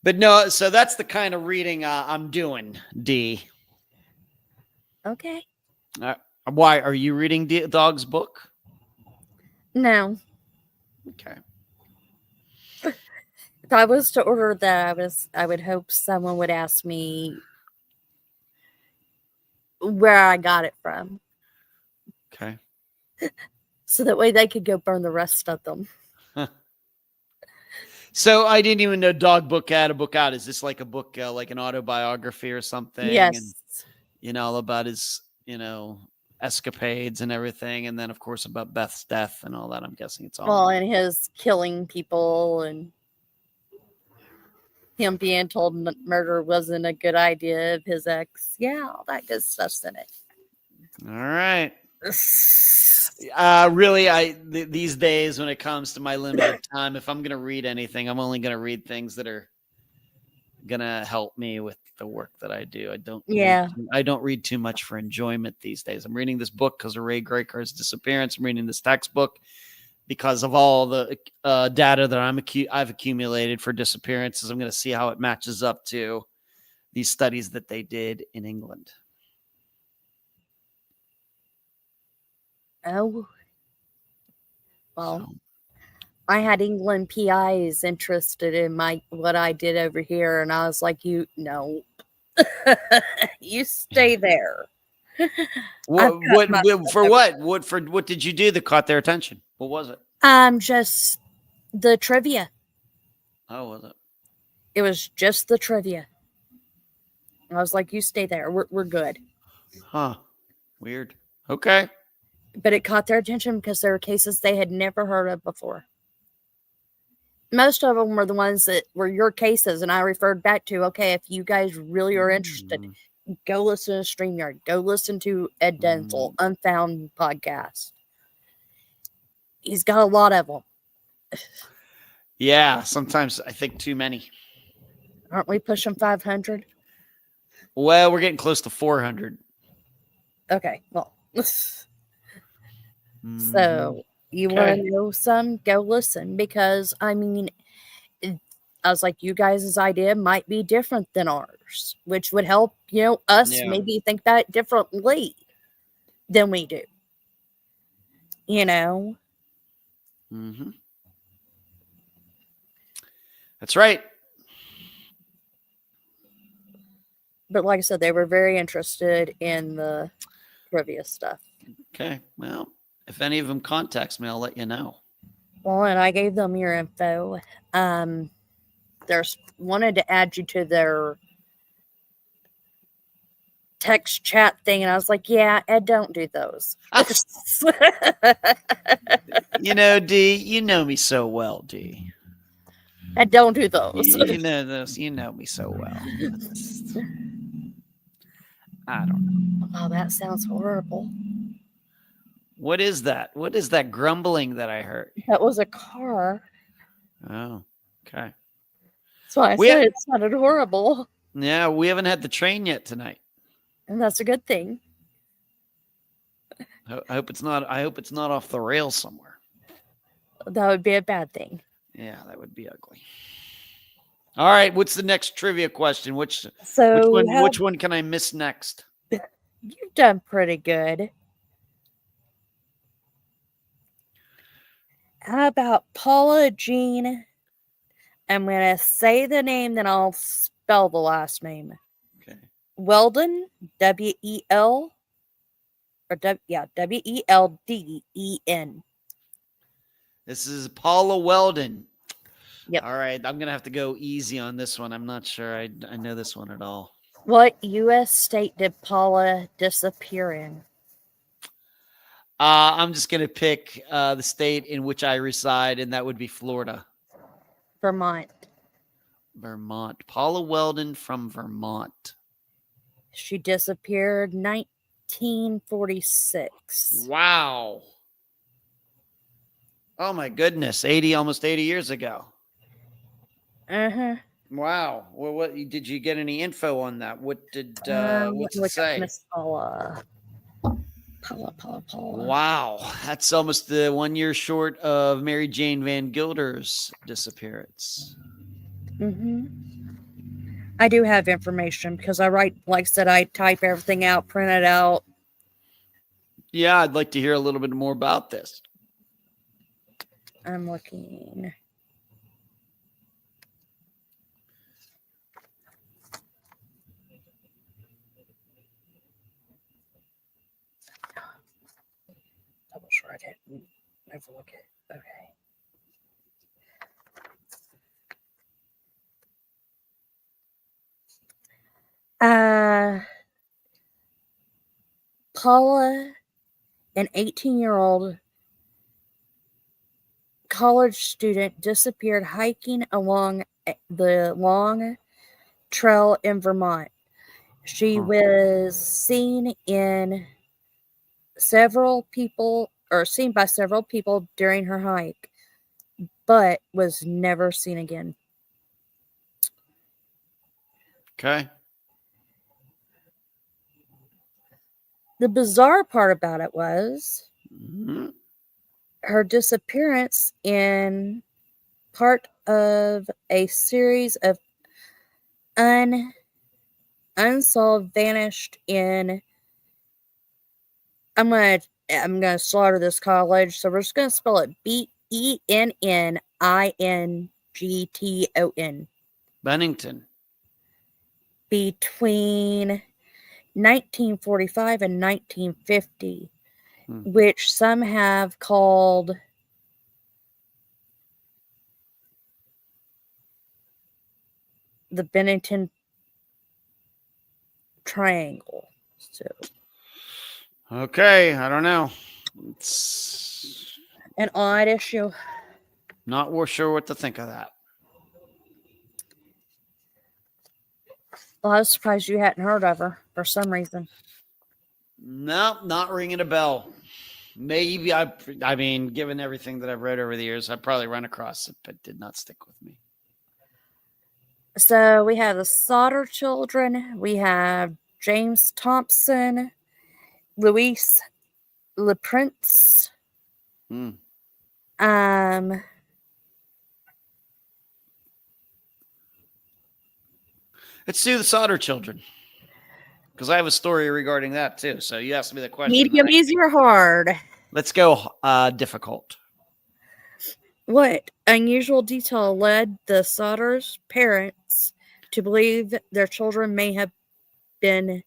Speaker 1: But no, so that's the kind of reading I'm doing, D.
Speaker 2: Okay.
Speaker 1: Why are you reading Dog's book?
Speaker 2: No.
Speaker 1: Okay.
Speaker 2: If I was to order that, I would hope someone would ask me where I got it from.
Speaker 1: Okay.
Speaker 2: So that way they could go burn the rest of them.
Speaker 1: So I didn't even know Dog Book had a book out. Is this like a book, like an autobiography or something?
Speaker 2: Yes.
Speaker 1: And, all about his, escapades and everything. And then, of course, about Beth's death and all that. I'm guessing it's all.
Speaker 2: Well, and his killing people and him being told murder wasn't a good idea of his ex. Yeah, all that good stuff's in it.
Speaker 1: All right. Really, these days when it comes to my limited time, if I'm going to read anything, I'm only going to read things that are going to help me with the work that I do. I don't read too much for enjoyment these days. I'm reading this book because of Ray Graker's disappearance. I'm reading this textbook because of all the data that I've accumulated for disappearances. I'm going to see how it matches up to these studies that they did in England.
Speaker 2: Oh, well, I had England PIs interested in what I did over here, and I was like, no, you stay there.
Speaker 1: What did you do that caught their attention? What was it?
Speaker 2: Just the trivia.
Speaker 1: Oh, was it?
Speaker 2: It was just the trivia. I was like, you stay there. We're good.
Speaker 1: Huh. Weird. Okay.
Speaker 2: But it caught their attention because there were cases they had never heard of before. most of them were the ones that were your cases, and I referred back to, okay, if you guys really are interested, go listen to StreamYard. Go listen to Ed Denzel, Unfound podcast. He's got a lot of them.
Speaker 1: Yeah, sometimes I think too many.
Speaker 2: Aren't we pushing 500?
Speaker 1: Well, we're getting close to 400.
Speaker 2: Okay, well. So, you want to know some? Go listen, because, I mean, I was like, you guys' idea might be different than ours, which would help, us maybe think that differently than we do.
Speaker 1: Mm-hmm. That's right.
Speaker 2: But like I said, they were very interested in the trivia stuff.
Speaker 1: Okay. Well, if any of them contacts me, I'll let you know.
Speaker 2: Well, and I gave them your info. There's wanted to add you to their text chat thing, and I was like, yeah, Ed, don't do those.
Speaker 1: D, you know me so well, D.
Speaker 2: Ed, don't do those.
Speaker 1: You know those. You know me so well. I don't know.
Speaker 2: Oh, that sounds horrible.
Speaker 1: What is that? What is that grumbling that I heard?
Speaker 2: That was a car.
Speaker 1: Oh, okay.
Speaker 2: That's why I said it sounded horrible.
Speaker 1: Yeah, we haven't had the train yet tonight.
Speaker 2: And that's a good thing.
Speaker 1: I hope it's not off the rails somewhere.
Speaker 2: That would be a bad thing.
Speaker 1: Yeah, that would be ugly. All right, what's the next trivia question? Which one can I miss next?
Speaker 2: You've done pretty good. How about Paula Jean? I'm going to say the name, then I'll spell the last name.
Speaker 1: Okay.
Speaker 2: Weldon, W-E-L, or W-E-L-D-E-N.
Speaker 1: This is Paula Weldon.
Speaker 2: Yep.
Speaker 1: All right, I'm going to have to go easy on this one. I'm not sure I know this one at all.
Speaker 2: What U.S. state did Paula disappear in?
Speaker 1: I'm just going to pick the state in which I reside, and that would be Florida.
Speaker 2: Vermont.
Speaker 1: Paula Weldon from Vermont.
Speaker 2: She disappeared 1946.
Speaker 1: Wow. Oh my goodness, almost 80 years ago.
Speaker 2: Uh-huh.
Speaker 1: Wow. Well, what did you get any info on that? What did what's it say?
Speaker 2: Miss Paula. Paula.
Speaker 1: Wow, that's almost 1 year short of Mary Jane Van Gilder's disappearance.
Speaker 2: Mm-hmm. I do have information because I write, like I said, I type everything out, print it out.
Speaker 1: Yeah, I'd like to hear a little bit more about this.
Speaker 2: I'm looking. Double sure I didn't overlook it. Okay. Paula, an 18-year-old college student, disappeared hiking along the long trail in Vermont. She was seen by several people during her hike, but was never seen again.
Speaker 1: Okay.
Speaker 2: The bizarre part about it was her disappearance in part of a series of unsolved vanished in. I'm gonna slaughter this college, so we're just gonna spell it Bennington.
Speaker 1: Bennington.
Speaker 2: Between 1945 and 1950, which some have called the Bennington Triangle. So,
Speaker 1: okay, I don't know. It's
Speaker 2: an odd issue.
Speaker 1: Not sure what to think of that.
Speaker 2: Well, I was surprised you hadn't heard of her for some reason.
Speaker 1: No, not ringing a bell. Maybe I mean, given everything that I've read over the years, I've probably run across it, but did not stick with me.
Speaker 2: So we have the Sauter children. We have James Thompson, Louise LePrince.
Speaker 1: Mm. Let's do the Sauter children, because I have a story regarding that too. So you asked me the question.
Speaker 2: Medium, easy, or hard?
Speaker 1: Let's go difficult.
Speaker 2: What unusual detail led the Sauter's parents to believe their children may have been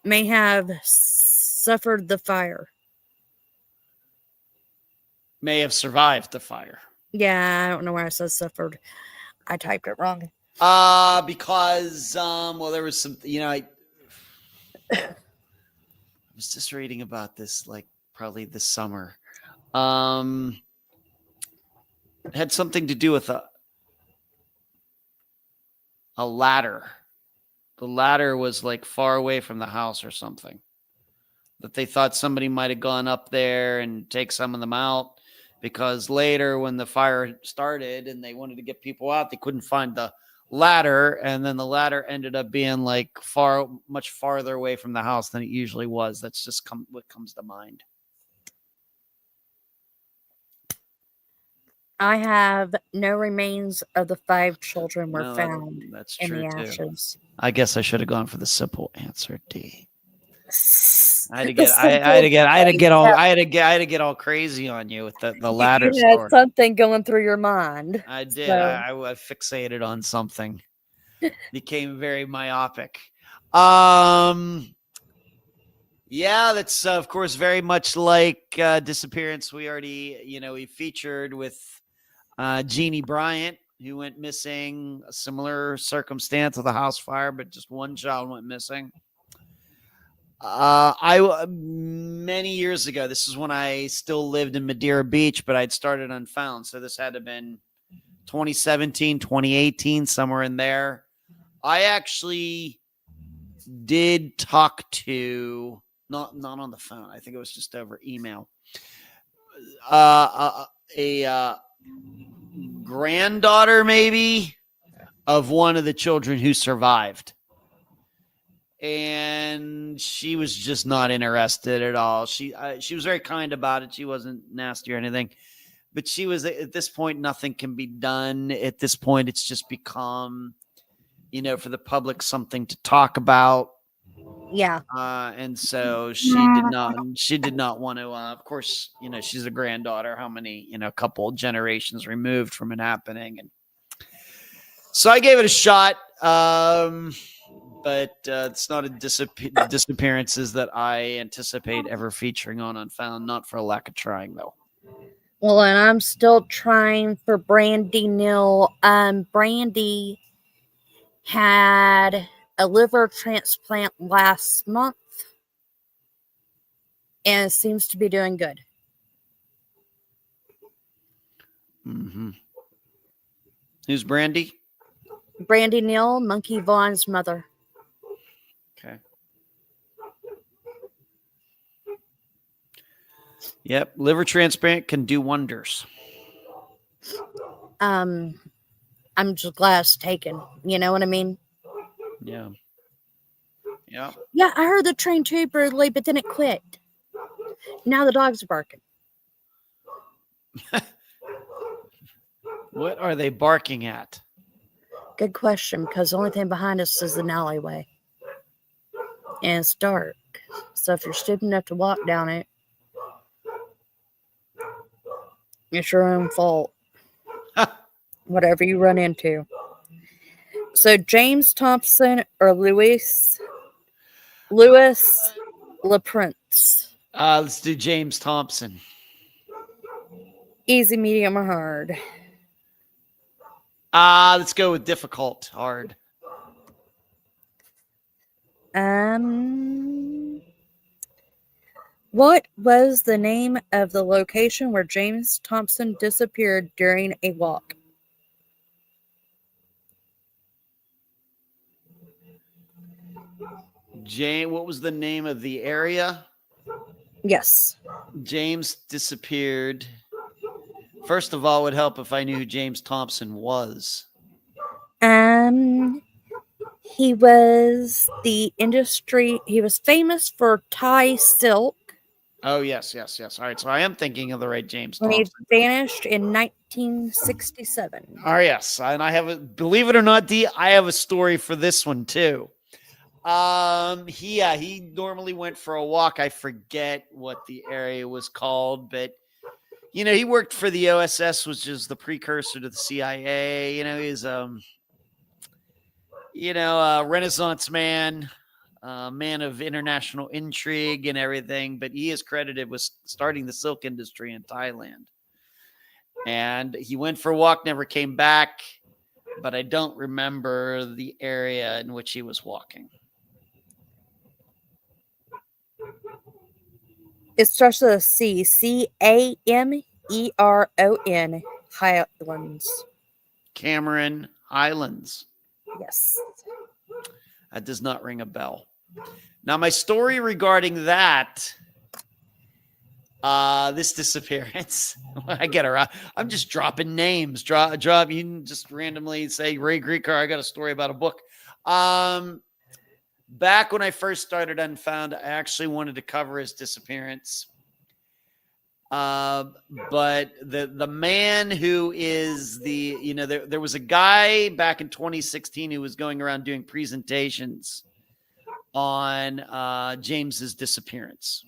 Speaker 2: may have suffered the fire?
Speaker 1: May have survived the fire.
Speaker 2: Yeah, I don't know why I said suffered. I typed it wrong.
Speaker 1: Because well, there was some, I was just reading about this like probably this summer. It had something to do with a ladder. The ladder was like far away from the house or something. That they thought somebody might have gone up there and take some of them out, because later when the fire started and they wanted to get people out, they couldn't find the ladder, and then the ladder ended up being like much farther away from the house than it usually was. That's just what comes to mind.
Speaker 2: I have no remains of the 5 children were found
Speaker 1: that's
Speaker 2: in
Speaker 1: true
Speaker 2: the
Speaker 1: too.
Speaker 2: ashes.
Speaker 1: I guess I should have gone for the simple answer, D. I had to get all crazy on you with the ladder
Speaker 2: You had
Speaker 1: story.
Speaker 2: something going through your mind.
Speaker 1: I did.
Speaker 2: So.
Speaker 1: I fixated on something. Became very myopic. Yeah, that's of course very much like disappearance. We already, we featured with Jeannie Bryant, who went missing. A similar circumstance of the house fire, but just one child went missing. Many years ago, this is when I still lived in Madeira Beach, but I'd started Unfound. So this had to have been 2017, 2018, somewhere in there. I actually did talk to, not on the phone, I think it was just over email, a granddaughter maybe of one of the children who survived. And she was just not interested at all. She was very kind about it. She wasn't nasty or anything, but she was, at this point, nothing can be done. At this point, it's just become, for the public, something to talk about.
Speaker 2: Yeah.
Speaker 1: And so she did not want to, of course, she's a granddaughter, how many, a couple generations removed from it happening. And so I gave it a shot. But it's not a disappearances that I anticipate ever featuring on Unfound. Not for a lack of trying, though.
Speaker 2: Well, and I'm still trying for Brandy Neal. Brandy had a liver transplant last month and seems to be doing good.
Speaker 1: Mm-hmm. Who's Brandy?
Speaker 2: Brandy Neal, Monkey Vaughn's mother.
Speaker 1: Okay. Yep, liver transplant can do wonders.
Speaker 2: I'm just glad it's taken. You know what I mean?
Speaker 1: Yeah. Yeah.
Speaker 2: Yeah, I heard the train too brutally, but then it quit. Now the dogs are barking.
Speaker 1: What are they barking at?
Speaker 2: Good question, because the only thing behind us is an alleyway. And it's dark. So if you're stupid enough to walk down it, it's your own fault. Whatever you run into. So James Thompson or Louis LePrince.
Speaker 1: Let's do James Thompson.
Speaker 2: Easy, medium, or hard?
Speaker 1: Let's go with difficult, hard.
Speaker 2: What was the name of the location where James Thompson disappeared during a walk?
Speaker 1: What was the name of the area?
Speaker 2: Yes.
Speaker 1: James disappeared. First of all, it would help if I knew who James Thompson was.
Speaker 2: He was he was famous for Thai silk.
Speaker 1: Oh, yes. All right, so I am thinking of the right James
Speaker 2: When he
Speaker 1: Thompson.
Speaker 2: vanished in 1967.
Speaker 1: Oh, yes, and believe it or not, D, I have a story for this one too. He normally went for a walk. I forget what the area was called, but he worked for the OSS, which is the precursor to the CIA. He's a Renaissance man, man of international intrigue and everything. But he is credited with starting the silk industry in Thailand. And he went for a walk, never came back, but I don't remember the area in which he was walking.
Speaker 2: It starts with a C. Cameron Highlands.
Speaker 1: Cameron Highlands.
Speaker 2: Yes.
Speaker 1: That does not ring a bell. Now, my story regarding that, this disappearance, I get her. I'm just dropping names. Drop. You can just randomly say Ray Greeker. I got a story about a book. Back when I first started Unfound, I actually wanted to cover his disappearance. But the man who is there was a guy back in 2016 who was going around doing presentations on James's disappearance.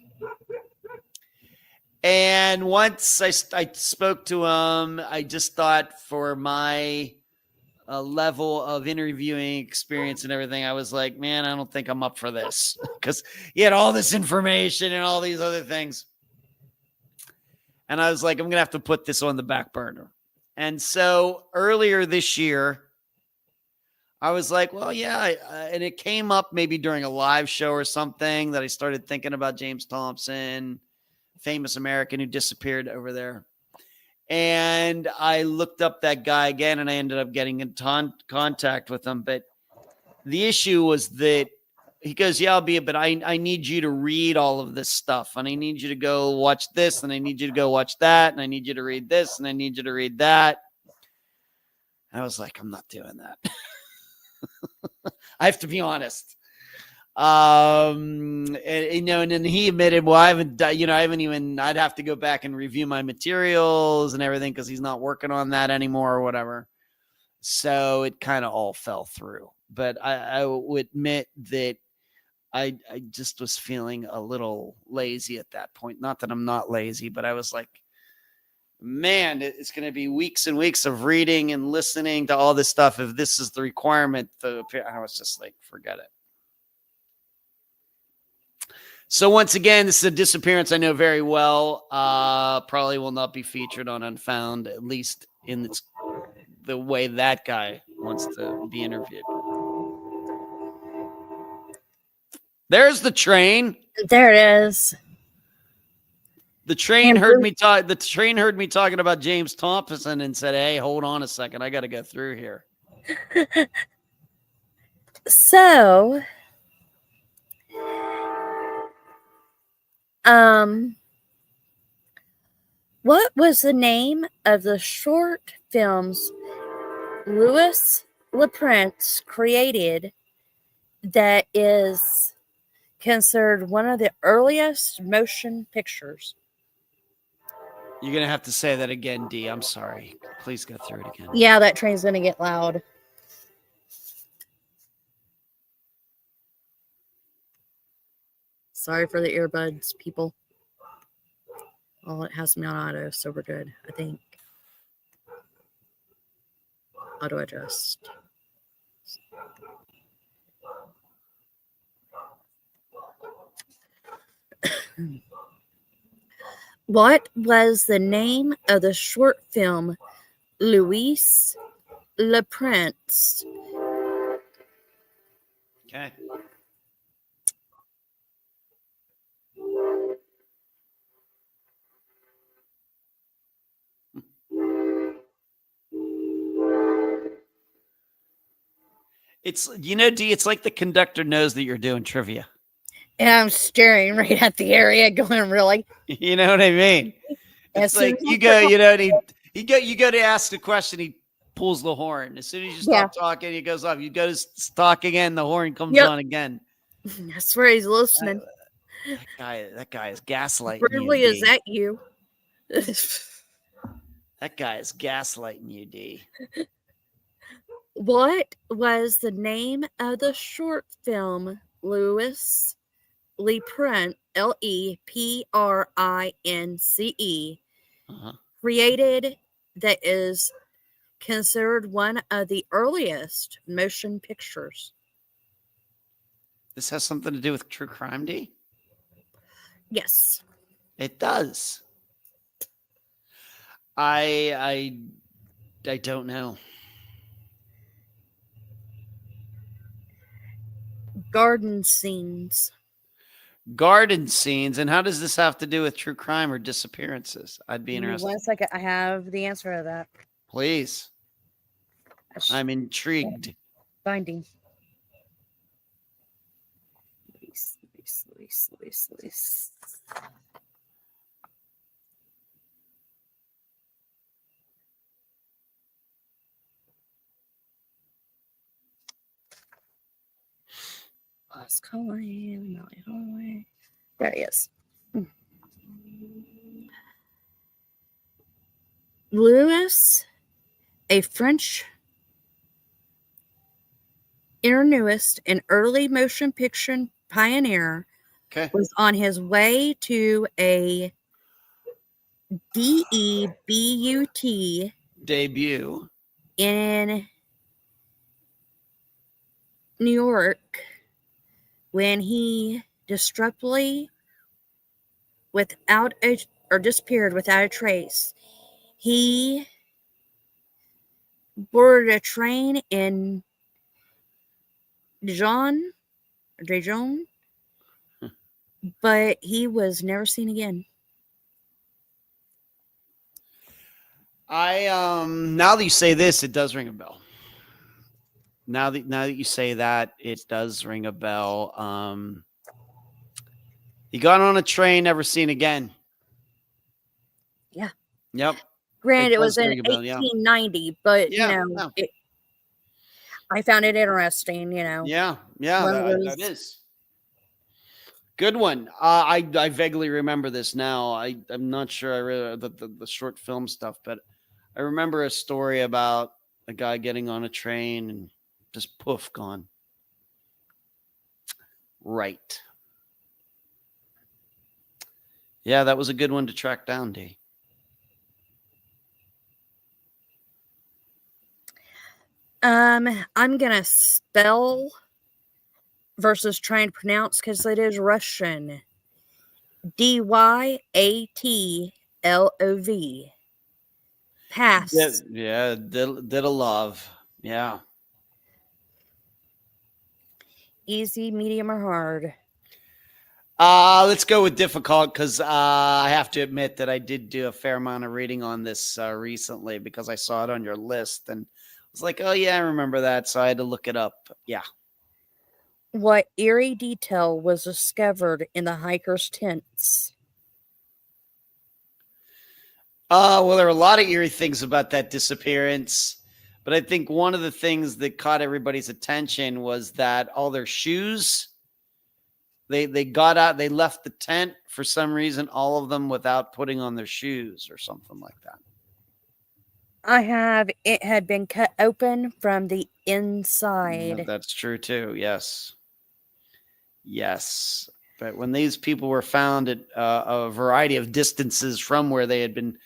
Speaker 1: And once I spoke to him, I just thought for my level of interviewing experience and everything, I was like, man, I don't think I'm up for this, because he had all this information and all these other things. And I was like, I'm going to have to put this on the back burner. And so earlier this year, I was like, well, yeah. And it came up maybe during a live show or something that I started thinking about James Thompson, famous American who disappeared over there. And I looked up that guy again, and I ended up getting in contact with him. But the issue was that he goes, yeah, I'll be, but I need you to read all of this stuff, and I need you to go watch this, and I need you to go watch that, and I need you to read this, and I need you to read that. And I was like, I'm not doing that. I have to be honest. And then he admitted, well, I'd have to go back and review my materials and everything, because he's not working on that anymore or whatever. So it kind of all fell through. But I would admit that I just was feeling a little lazy at that point. Not that I'm not lazy, but I was like, man, it's going to be weeks and weeks of reading and listening to all this stuff. If this is the requirement, I was just like, forget it. So once again, this is a disappearance I know very well. Probably will not be featured on Unfound, at least in the way that guy wants to be interviewed. There's the train.
Speaker 2: There it is.
Speaker 1: The train heard me talk. The train heard me talking about James Thompson and said, "Hey, hold on a second. I got to go through here."
Speaker 2: So, what was the name of the short films Louis LaPrance created that is considered one of the earliest motion pictures?
Speaker 1: You're going to have to say that again, D. I'm sorry. Please go through it again.
Speaker 2: Yeah, that train's going to get loud. Sorry for the earbuds, people. Well, it has me on auto, so we're good, I think. Auto adjust. What was the name of the short film Louis LaPrance?
Speaker 1: Okay. It's, you know, D, it's like the conductor knows that you're doing trivia.
Speaker 2: And I'm staring right at the area going, really?
Speaker 1: You know what I mean?
Speaker 2: As
Speaker 1: It's
Speaker 2: soon
Speaker 1: like
Speaker 2: as I
Speaker 1: you
Speaker 2: put
Speaker 1: go,
Speaker 2: my-
Speaker 1: you know, and you go to ask the question, he pulls the horn. As soon as you
Speaker 2: Yeah.
Speaker 1: stop talking, he goes off. You go to talk again, the horn comes
Speaker 2: Yep.
Speaker 1: on again.
Speaker 2: I swear he's listening.
Speaker 1: That guy is gaslighting
Speaker 2: Bradley,
Speaker 1: you,
Speaker 2: is
Speaker 1: D.
Speaker 2: that you?
Speaker 1: That guy is gaslighting you, D.
Speaker 2: What was the name of the short film Louis Leprince, Leprince,
Speaker 1: Uh-huh.
Speaker 2: created that is considered one of the earliest motion pictures?
Speaker 1: This has something to do with true crime, D?
Speaker 2: Yes.
Speaker 1: It does. I don't know.
Speaker 2: Garden scenes.
Speaker 1: Garden scenes, and how does this have to do with true crime or disappearances? I'd be interested.
Speaker 2: 1 second. I have the answer to that.
Speaker 1: Please. I'm intrigued.
Speaker 2: Finding. Luis. Lost Colleen, Molly Holloway. There he is. Louis, a French internist and early motion picture pioneer,
Speaker 1: Okay.
Speaker 2: was on his way to a DEBUT
Speaker 1: Debut.
Speaker 2: in New York when he disruptedly disappeared without a trace. He boarded a train in Dijon, but he was never seen again.
Speaker 1: Now that you say this, it does ring a bell. Now that you say that, it does ring a bell. He got on a train, never seen again.
Speaker 2: Yeah.
Speaker 1: Yep.
Speaker 2: Granted, it was
Speaker 1: does
Speaker 2: in
Speaker 1: ring a bell, yeah.
Speaker 2: 1890, but
Speaker 1: Yeah,
Speaker 2: I found it interesting,
Speaker 1: Yeah, that is. Good one. I vaguely remember this now. I'm not sure I read the short film stuff, but I remember a story about a guy getting on a train and just poof, gone. Right. Yeah, that was a good one to track down, D.
Speaker 2: I'm gonna spell versus try and pronounce because it is Russian. Dyatlov. Pass.
Speaker 1: Yeah, Didalov. Yeah.
Speaker 2: Easy, medium, or hard?
Speaker 1: Let's go with difficult because I have to admit that I did do a fair amount of reading on this recently because I saw it on your list and I was like, oh yeah, I remember that. So I had to look it up. Yeah.
Speaker 2: What eerie detail was discovered in the hikers' tents?
Speaker 1: Well, there are a lot of eerie things about that disappearance, but I think one of the things that caught everybody's attention was that all their shoes, they got out, they left the tent for some reason, all of them without putting on their shoes or something like that.
Speaker 2: It had been cut open from the inside.
Speaker 1: That's true too. Yes. But when these people were found at a variety of distances from where they had been,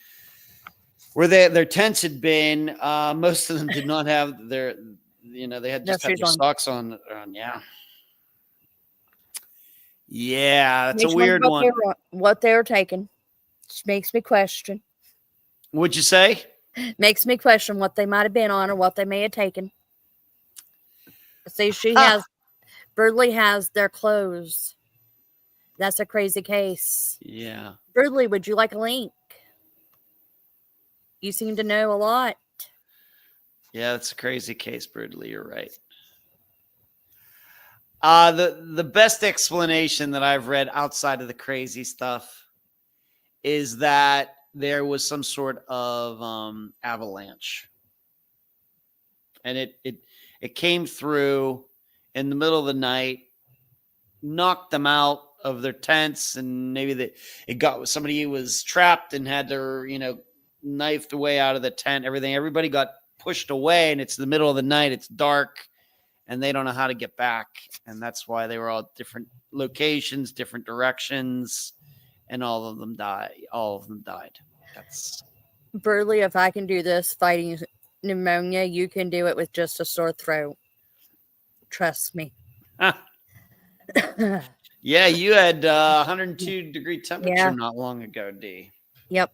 Speaker 1: their tents had been, most of them did not have they had just had their socks on. Yeah, that's a weird one.
Speaker 2: What they were taking. Just makes me question.
Speaker 1: What'd you say?
Speaker 2: Makes me question what they might have been on or what they may have taken. See, Birdley has their clothes. That's a crazy case.
Speaker 1: Yeah.
Speaker 2: Birdley, would you like a link? You seem to know a lot.
Speaker 1: Yeah, that's a crazy case, Birdley. You're right. The best explanation that I've read outside of the crazy stuff is that there was some sort of avalanche, and it came through in the middle of the night, knocked them out of their tents, and maybe it got somebody was trapped and had to knifed away out of the tent. Everybody got pushed away, and it's the middle of the night. It's dark, and they don't know how to get back, and that's why they were all different locations, different directions, and all of them died. That's
Speaker 2: Burley, if I can do this fighting pneumonia, you can do it with just a sore throat. Trust me.
Speaker 1: Yeah, you had 102-degree temperature not long ago, D.
Speaker 2: Yep.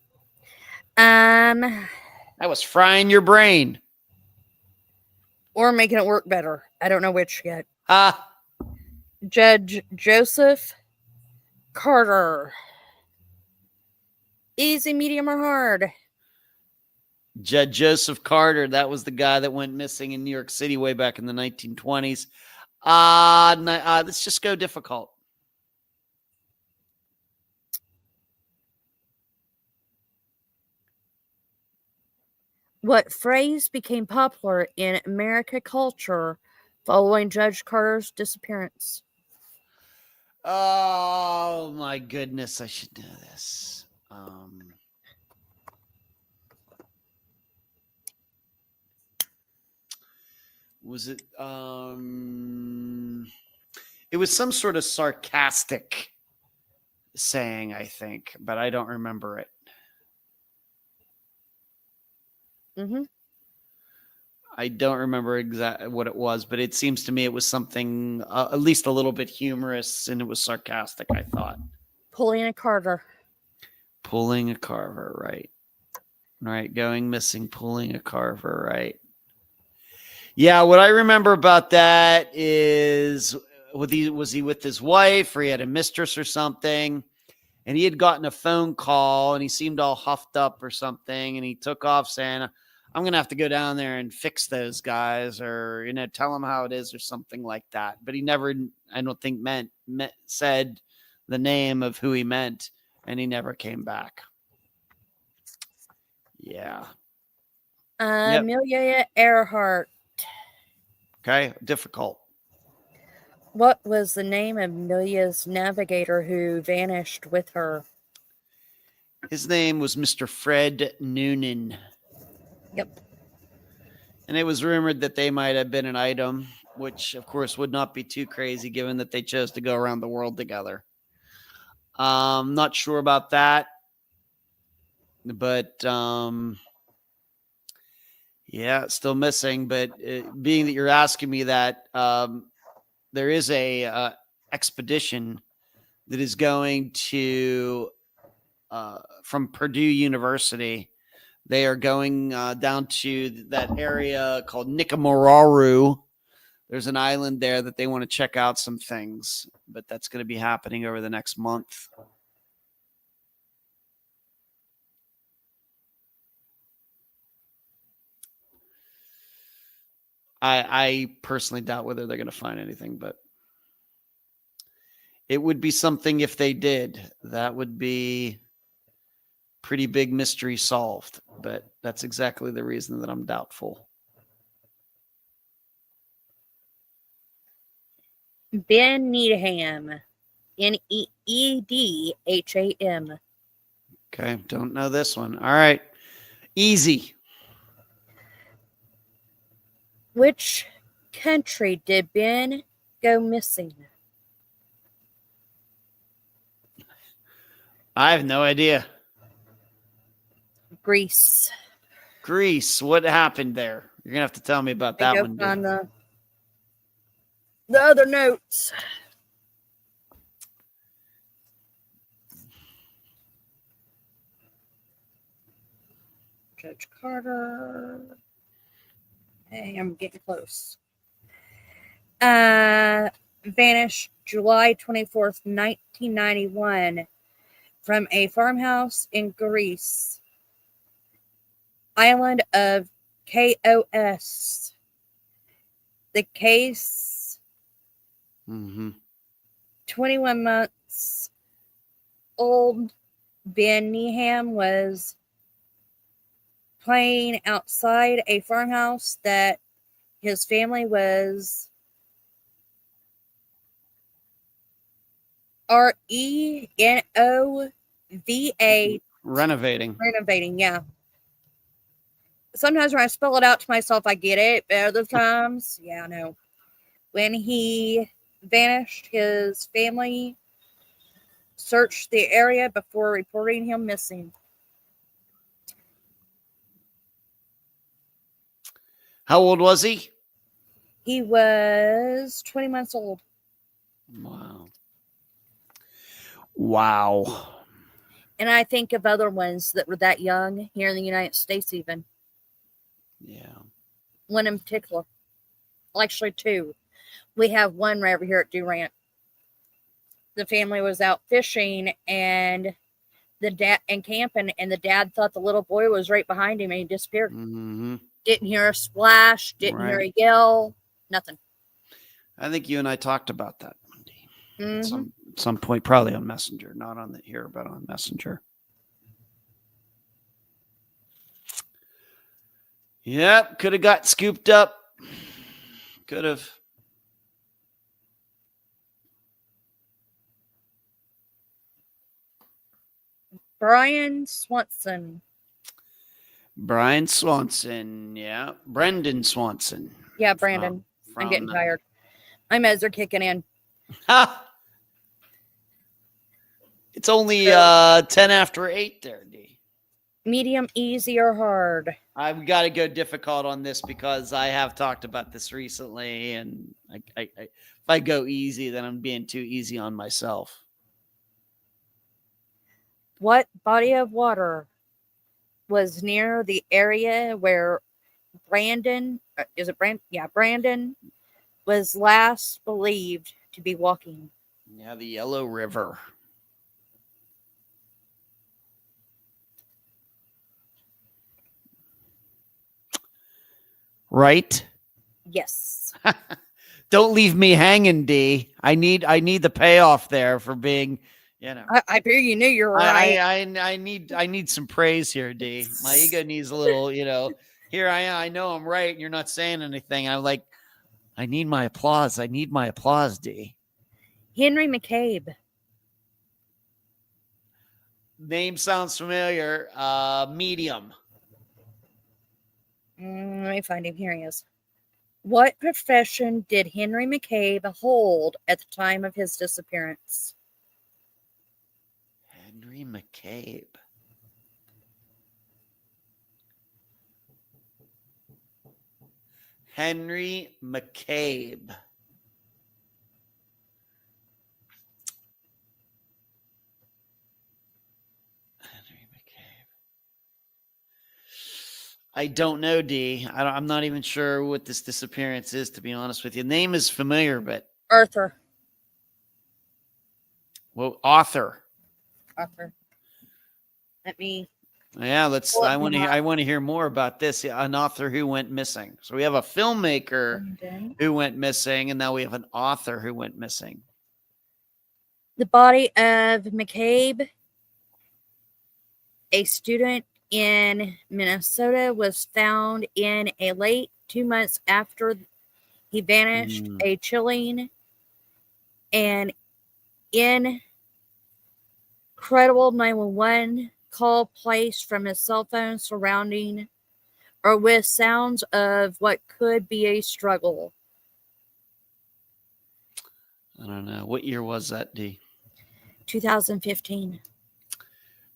Speaker 1: That was frying your brain.
Speaker 2: Or making it work better. I don't know which yet.
Speaker 1: Ah.
Speaker 2: Judge Joseph Carter. Easy, medium, or hard?
Speaker 1: Judge Joseph Carter. That was the guy that went missing in New York City way back in the 1920s. Let's just go difficult.
Speaker 2: What phrase became popular in American culture following Judge Carter's disappearance?
Speaker 1: Oh my goodness, I should know this. Was it it was some sort of sarcastic saying, I think, but I don't remember it.
Speaker 2: Mm-hmm.
Speaker 1: I don't remember exactly what it was, but it seems to me it was something at least a little bit humorous, and it was sarcastic, I thought.
Speaker 2: Pulling a Carter.
Speaker 1: Pulling a Carver, right. Right, going missing, pulling a Carver, right. Yeah, what I remember about that is, was he with his wife, or he had a mistress or something, and he had gotten a phone call, and he seemed all huffed up or something, and he took off saying, I'm going to have to go down there and fix those guys, or, tell them how it is or something like that. But he never, I don't think, said the name of who he meant, and he never came back. Yeah.
Speaker 2: Amelia Earhart.
Speaker 1: Okay, difficult.
Speaker 2: What was the name of Amelia's navigator who vanished with her?
Speaker 1: His name was Mr. Fred Noonan.
Speaker 2: Yep.
Speaker 1: And it was rumored that they might have been an item, which, of course, would not be too crazy given that they chose to go around the world together. Not sure about that. But, yeah, still missing. But being that you're asking me that, there is a expedition that is going to, from Purdue University. They are going down to that area called Nikamararu. There's an island there that they want to check out some things, but that's going to be happening over the next month. I personally doubt whether they're going to find anything, but it would be something if they did. That would be pretty big mystery solved, but that's exactly the reason that I'm doubtful.
Speaker 2: Ben Needham. Needham.
Speaker 1: Okay, don't know this one. All right. Easy.
Speaker 2: Which country did Ben go missing?
Speaker 1: I have no idea.
Speaker 2: Greece.
Speaker 1: Greece. What happened there? You're gonna have to tell me about that one.
Speaker 2: On the other notes. Judge Carter. Hey, I'm getting close. Vanished July 24th, 1991 from a farmhouse in Greece. Island of Kos. The case
Speaker 1: Mm-hmm.
Speaker 2: 21 months old Ben Neeham was playing outside a farmhouse that his family was RENOVA
Speaker 1: Renovating.
Speaker 2: renovating. Yeah. Sometimes when I spell it out to myself, I get it, but other times, yeah, no. When he vanished, his family searched the area before reporting him missing.
Speaker 1: How old was he?
Speaker 2: He was 20 months old.
Speaker 1: Wow. Wow.
Speaker 2: And I think of other ones that were that young here in the United States, even.
Speaker 1: Yeah.
Speaker 2: One in particular. Actually, two. We have one right over here at Durant. The family was out fishing and the dad and camping, and the dad thought the little boy was right behind him and he disappeared.
Speaker 1: Mm-hmm.
Speaker 2: Didn't hear a splash, didn't hear a yell, nothing.
Speaker 1: I think you and I talked about that one day.
Speaker 2: Mm-hmm.
Speaker 1: At some point, probably on Messenger, not on the here, but on Messenger. Yep, could have got scooped up. Could have.
Speaker 2: Brian Swanson.
Speaker 1: Brian Swanson, yeah. Brendan Swanson.
Speaker 2: Yeah, Brandon. I'm getting tired. My meds are kicking in.
Speaker 1: It's only 10 after 8 there, D.
Speaker 2: Medium, easy, or hard?
Speaker 1: I've got to go difficult on this because I have talked about this recently, and if I go easy, then I'm being too easy on myself.
Speaker 2: What body of water was near the area where Brandon was last believed to be walking?
Speaker 1: Yeah, the Yellow River. Right?
Speaker 2: Yes.
Speaker 1: Don't leave me hanging, D. I need the payoff there for being, you know.
Speaker 2: I figure you knew you were right.
Speaker 1: I need some praise here, D. My ego needs a little, you know. Here I am. I know I'm right, and you're not saying anything. I'm like, I need my applause. I need my applause, D.
Speaker 2: Henry McCabe.
Speaker 1: Name sounds familiar. Medium.
Speaker 2: Let me find him. Here he is. What profession did Henry McCabe hold at the time of his disappearance?
Speaker 1: Henry McCabe. Henry McCabe. I don't know, D. I'm not even sure what this disappearance is, to be honest with you. Name is familiar, but
Speaker 2: Arthur.
Speaker 1: Well, author.
Speaker 2: Let me.
Speaker 1: Yeah, let's. I want to hear more about this. An author who went missing. So we have a filmmaker who went missing, and now we have an author who went missing.
Speaker 2: The body of McCabe, a student in Minnesota, was found in a lake 2 months after he vanished. A chilling and incredible 911 call placed from his cell phone surrounding or with sounds of what could be a struggle.
Speaker 1: I don't know. What year was that, D?
Speaker 2: 2015.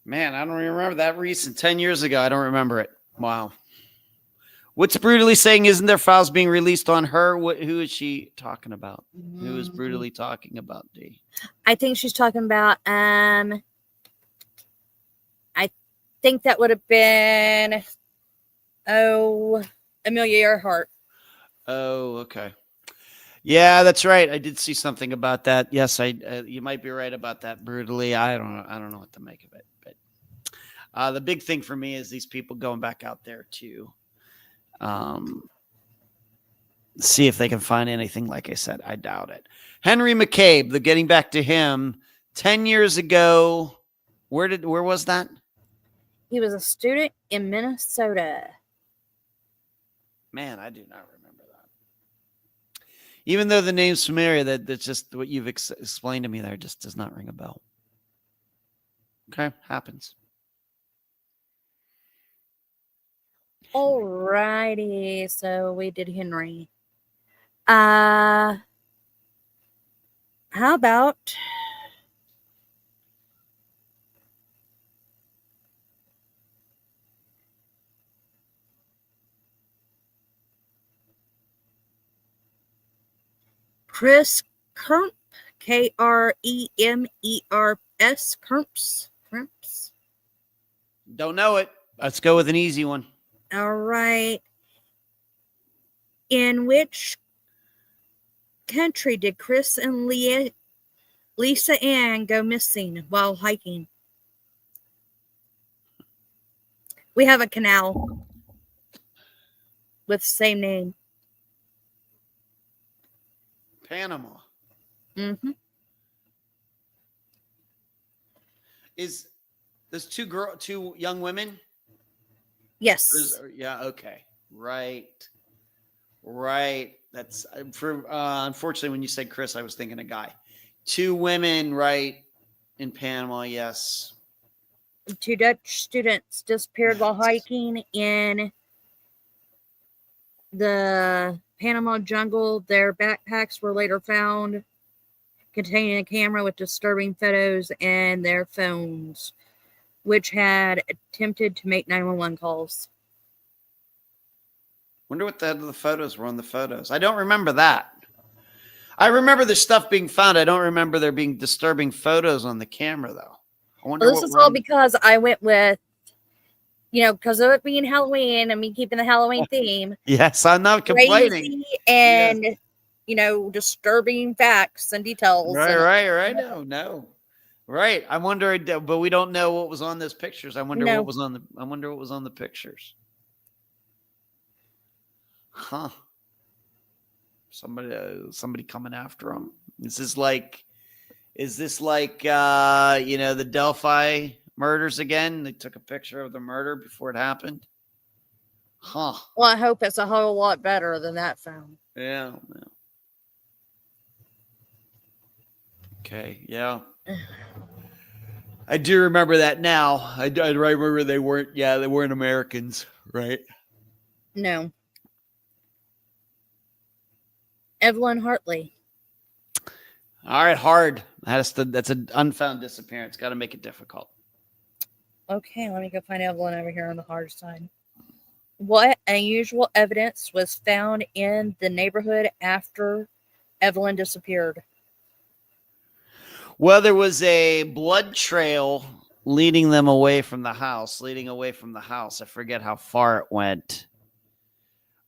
Speaker 1: Man, I don't remember that recent. 10 years ago. I don't remember it. Wow. What's brutally saying? Isn't there files being released on her? Who is she talking about? Who is brutally talking about, D?
Speaker 2: I think she's talking about, I think that would have been, Amelia Earhart.
Speaker 1: Oh, okay. Yeah, that's right. I did see something about that. Yes, you might be right about that. Brutally, I don't know what to make of it. But the big thing for me is these people going back out there to see if they can find anything. Like I said, I doubt it. Henry McCabe, the getting back to him, 10 years ago. Where was that?
Speaker 2: He was a student in Minnesota.
Speaker 1: Man, I do not remember that. Even though the name's familiar, that's just what you've explained to me there just does not ring a bell. Okay, happens.
Speaker 2: Alrighty, so we did Henry. How about Chris Kermp? Kremers. Kermps.
Speaker 1: Don't know it. Let's go with an easy one.
Speaker 2: All right. In which country did Chris and Lisa Ann go missing while hiking? We have a canal with the same name.
Speaker 1: Panama.
Speaker 2: Mm-hmm.
Speaker 1: Is there's two young women?
Speaker 2: Yes.
Speaker 1: Yeah. Okay. Right. That's for. Unfortunately, when you said Chris, I was thinking a guy. Two women, right? In Panama, yes.
Speaker 2: Two Dutch students disappeared while hiking in the Panama jungle. Their backpacks were later found containing a camera with disturbing photos and their phones, which had attempted to make 911 calls.
Speaker 1: Wonder what the photos were on the photos. I don't remember that. I remember the stuff being found. I don't remember there being disturbing photos on the camera, though. I wonder.
Speaker 2: Well, this is all because I went with, because of it being Halloween and me keeping the Halloween theme.
Speaker 1: Yes, I'm not complaining.
Speaker 2: Crazy and, yes. Disturbing facts and details.
Speaker 1: Right. No. Right. I wonder, but we don't know what was on those pictures. I wonder what was on the pictures. Huh. Somebody coming after them. Is this like the Delphi murders again? They took a picture of the murder before it happened. Huh.
Speaker 2: Well, I hope it's a whole lot better than that film.
Speaker 1: Yeah. Okay. Yeah. I do remember that now. I remember they weren't Americans, right?
Speaker 2: No. Evelyn Hartley.
Speaker 1: All right, hard. That's an unfound disappearance. Got to make it difficult.
Speaker 2: Okay, let me go find Evelyn over here on the hard side. What unusual evidence was found in the neighborhood after Evelyn disappeared?
Speaker 1: Well, there was a blood trail leading away from the house. I forget how far it went.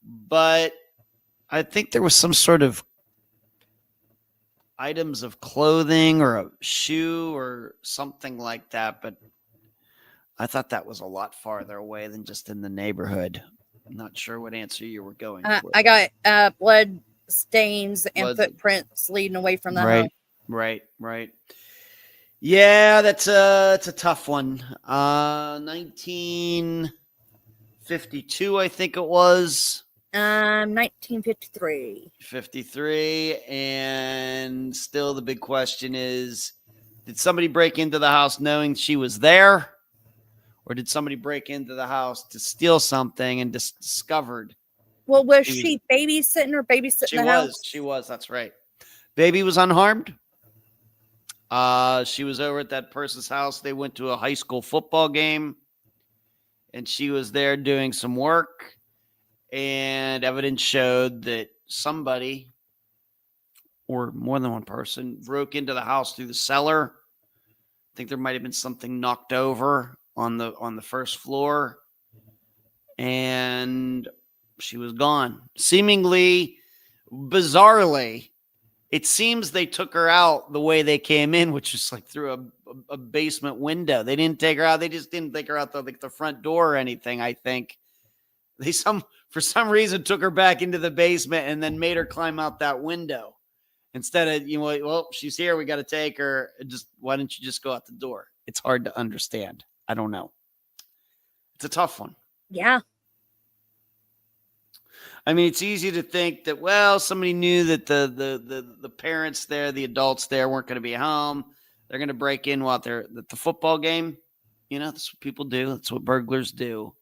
Speaker 1: But I think there was some sort of items of clothing or a shoe or something like that. But I thought that was a lot farther away than just in the neighborhood. I'm not sure what answer you were going for.
Speaker 2: I got blood stains and footprints leading away from the home.
Speaker 1: Right. Yeah, it's a tough one. 1952, I think it was.
Speaker 2: 1953.
Speaker 1: 53, and still the big question is, did somebody break into the house knowing she was there? Or did somebody break into the house to steal something and discovered?
Speaker 2: Well, was she babysitting or babysitting the house?
Speaker 1: She was. That's right. Baby was unharmed. She was over at that person's house. They went to a high school football game, and she was there doing some work. And evidence showed that somebody, or more than one person, broke into the house through the cellar. I think there might have been something knocked over on the first floor, and she was gone. Seemingly, bizarrely, it seems they took her out the way they came in, which is like through a basement window. They didn't take her out. They just didn't take her out the front door or anything, I think. For some reason took her back into the basement and then made her climb out that window instead of, well, she's here, we got to take her. Why don't you just go out the door? It's hard to understand. I don't know. It's a tough one.
Speaker 2: Yeah.
Speaker 1: I mean, it's easy to think that, well, somebody knew that the parents there, the adults there weren't going to be home. They're going to break in while they're at the football game. That's what people do. That's what burglars do.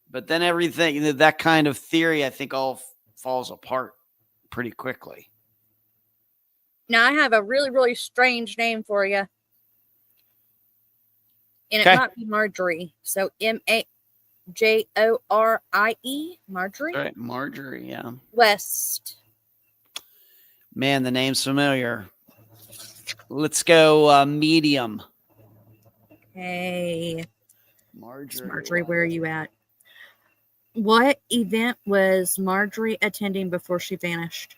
Speaker 1: But then everything, that kind of theory, I think all falls apart pretty quickly.
Speaker 2: Now, I have a really, really strange name for you. And
Speaker 1: Okay.
Speaker 2: It might be Marjorie. So Majorie, Marjorie?
Speaker 1: All right, Marjorie, yeah.
Speaker 2: West.
Speaker 1: Man, the name's familiar. Let's go medium.
Speaker 2: Hey.
Speaker 1: Marjorie,
Speaker 2: where are you at? What event was Marjorie attending before she vanished?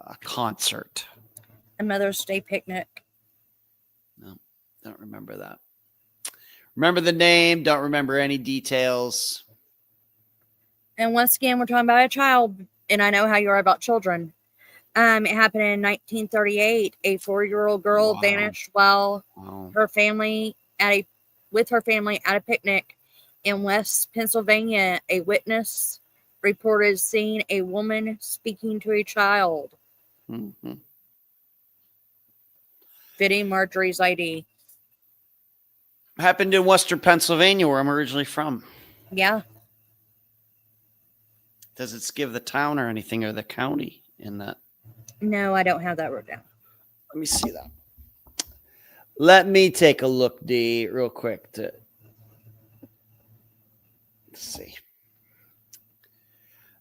Speaker 1: A concert.
Speaker 2: A Mother's Day picnic.
Speaker 1: No, don't remember that. Remember the name, don't remember any details.
Speaker 2: And once again, we're talking about a child, and I know how you are about children. It happened in 1938. A 4-year-old girl vanished while her family with her family at a picnic in West Pennsylvania. A witness reported seeing a woman speaking to a child.
Speaker 1: Mm-hmm.
Speaker 2: Fitting Marjorie's ID.
Speaker 1: Happened in Western Pennsylvania, where I'm originally from.
Speaker 2: Yeah.
Speaker 1: Does it give the town or anything or the county in that?
Speaker 2: No, I don't have that wrote down.
Speaker 1: Let me see that. Let me take a look, D, real quick. Let's see.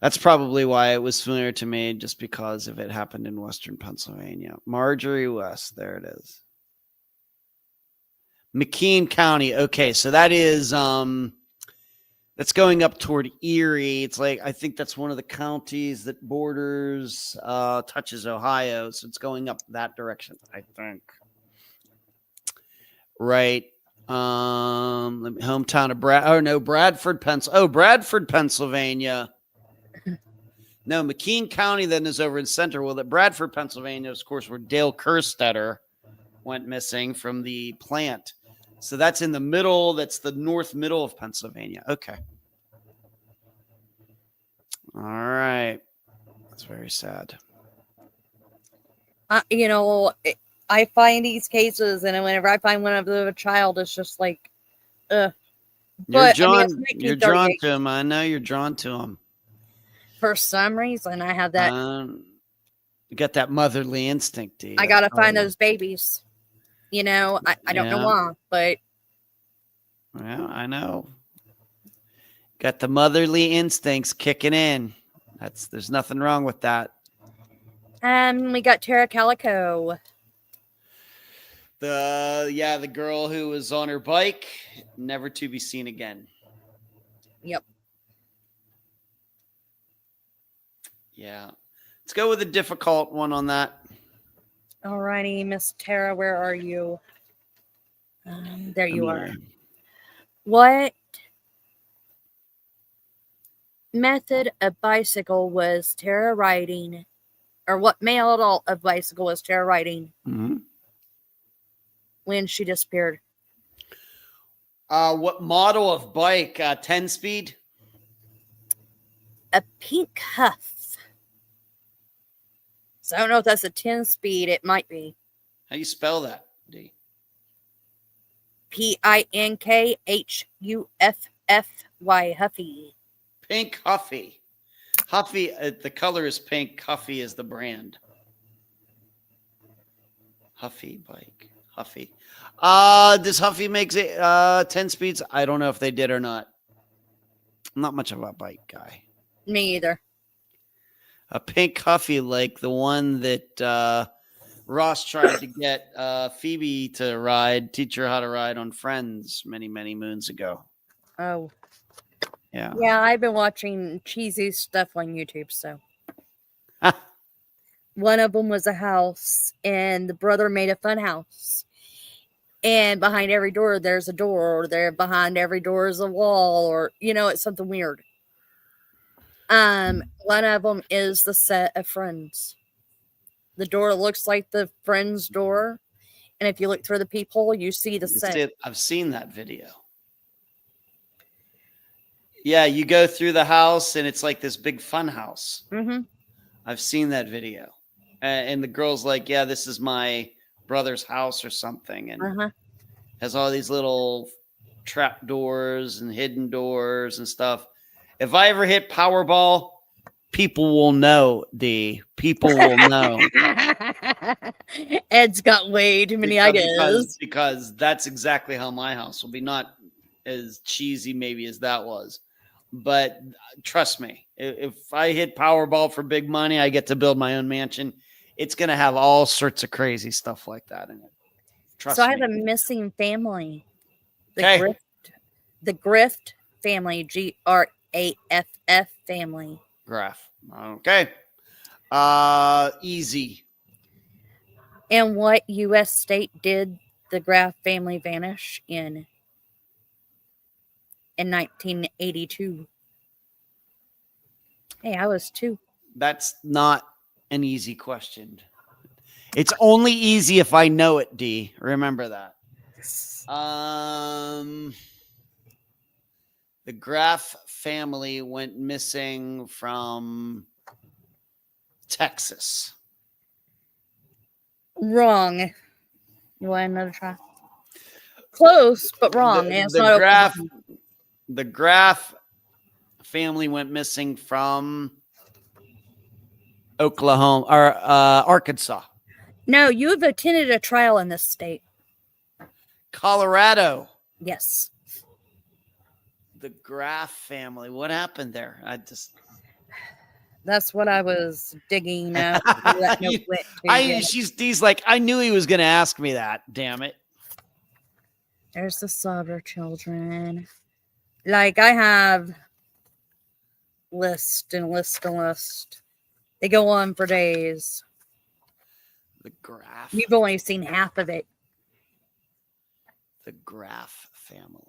Speaker 1: That's probably why it was familiar to me, just because if it happened in Western Pennsylvania. Marjorie West, there it is. McKean County. Okay, so that is that's going up toward Erie. It's like, I think that's one of the counties that borders, touches Ohio. So it's going up that direction, I think. Right. Hometown of Bradford, Bradford, Pennsylvania. No, McKean County then is over in Centerville. That Bradford, Pennsylvania, of course, where Dale Kerstetter went missing from the plant. So that's in the middle. That's the north middle of Pennsylvania. Okay. All right. That's very sad.
Speaker 2: I find these cases, and whenever I find one of a child, it's just like,
Speaker 1: You're drawn to him. I know you're drawn to him.
Speaker 2: For some reason, I have that.
Speaker 1: You got that motherly instinct, dude.
Speaker 2: I got to find those babies. I don't know why, but.
Speaker 1: Well, I know. Got the motherly instincts kicking in. There's nothing wrong with that.
Speaker 2: We got Tara Calico.
Speaker 1: The girl who was on her bike, never to be seen again.
Speaker 2: Yep.
Speaker 1: Yeah. Let's go with a difficult one on that.
Speaker 2: All righty, Miss Tara, where are you? There you are. What method of bicycle was Tara riding, or what male adult of bicycle was Tara riding when she disappeared?
Speaker 1: What model of bike? 10-speed?
Speaker 2: A pink Huff. So I don't know if that's a 10-speed. It might be.
Speaker 1: How do you spell that, D?
Speaker 2: Pinkhufy. Huffy.
Speaker 1: Pink Huffy. Huffy, the color is pink. Huffy is the brand. Huffy bike. Huffy. Does Huffy make it 10 speeds? I don't know if they did or not. I'm not much of a bike guy.
Speaker 2: Me either.
Speaker 1: A pink Huffy, like the one that Ross tried to get Phoebe to ride, teach her how to ride on Friends many, many moons ago.
Speaker 2: Oh.
Speaker 1: Yeah.
Speaker 2: Yeah, I've been watching cheesy stuff on YouTube, so. One of them was a house, and the brother made a fun house. And behind every door, there's a door, or there behind every door is a wall, or it's something weird. One of them is the set of Friends. The door looks like the Friends door, and if you look through the peephole, you see the set.
Speaker 1: I've seen that video. Yeah, you go through the house, and it's like this big fun house.
Speaker 2: Mm-hmm.
Speaker 1: I've seen that video, and the girl's like, "Yeah, this is my brother's house or something," and has all these little trap doors and hidden doors and stuff. If I ever hit Powerball, people will know, D. People will know.
Speaker 2: Ed's got way too many ideas.
Speaker 1: Because that's exactly how my house will be. Not as cheesy maybe as that was. But trust me, if I hit Powerball for big money, I get to build my own mansion. It's going to have all sorts of crazy stuff like that in it. Trust me.
Speaker 2: So I have a missing family.
Speaker 1: The
Speaker 2: Grift family, Graff family.
Speaker 1: Graff. Okay. Easy.
Speaker 2: And what U.S. state did the Graff family vanish in 1982? Hey, I was 2.
Speaker 1: That's not an easy question. It's only easy if I know it, D. Remember that. The Graff family went missing from Texas.
Speaker 2: Wrong. You want another try? Close, but wrong.
Speaker 1: The Graff family went missing from Oklahoma or Arkansas.
Speaker 2: No, you have attended a trial in this state.
Speaker 1: Colorado.
Speaker 2: Yes.
Speaker 1: The Graff family. What happened there?
Speaker 2: That's what I was digging up.
Speaker 1: Dee's like, I knew he was going to ask me that. Damn it.
Speaker 2: There's the Sauber children. Like, I have list. They go on for days.
Speaker 1: The Graff.
Speaker 2: You've only seen half of it.
Speaker 1: The Graff family.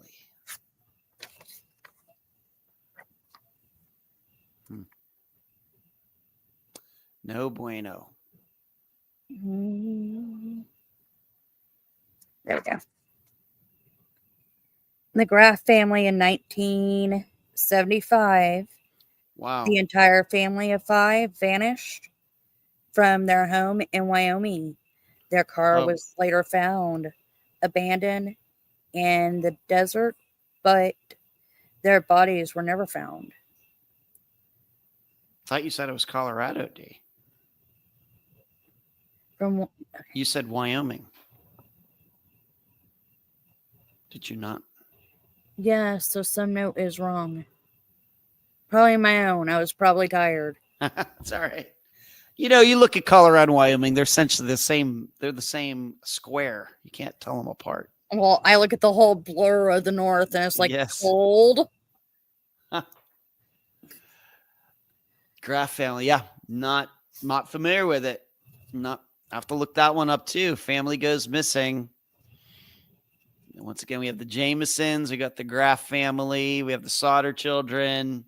Speaker 1: No bueno.
Speaker 2: There we go. The Graff family in 1975.
Speaker 1: Wow.
Speaker 2: The entire family of 5 vanished from their home in Wyoming. Their car was later found abandoned in the desert, but their bodies were never found.
Speaker 1: I thought you said it was Colorado, D. You said Wyoming. Did you not?
Speaker 2: Yeah, so some note is wrong. Probably my own. I was probably tired.
Speaker 1: It's all right. You look at Colorado and Wyoming, they're essentially the same. They're the same square. You can't tell them apart.
Speaker 2: Well, I look at the whole blur of the north and it's like cold.
Speaker 1: Graff family. Yeah. Not familiar with it. I have to look that one up too. Family goes missing. And once again, we have the Jamesons. We got the Graff family. We have the Sauter children.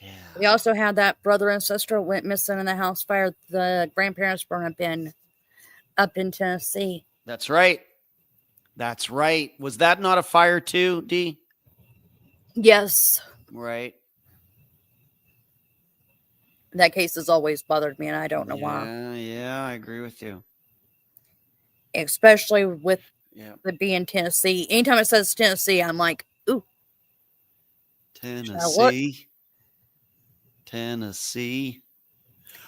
Speaker 1: Yeah.
Speaker 2: We also had that brother and sister went missing in the house fire. The grandparents burned up in Tennessee.
Speaker 1: That's right. Was that not a fire too, D?
Speaker 2: Yes.
Speaker 1: Right.
Speaker 2: That case has always bothered me, and I don't know why.
Speaker 1: Yeah, I agree with you.
Speaker 2: Especially with the being Tennessee. Anytime it says Tennessee, I'm like, ooh.
Speaker 1: Tennessee.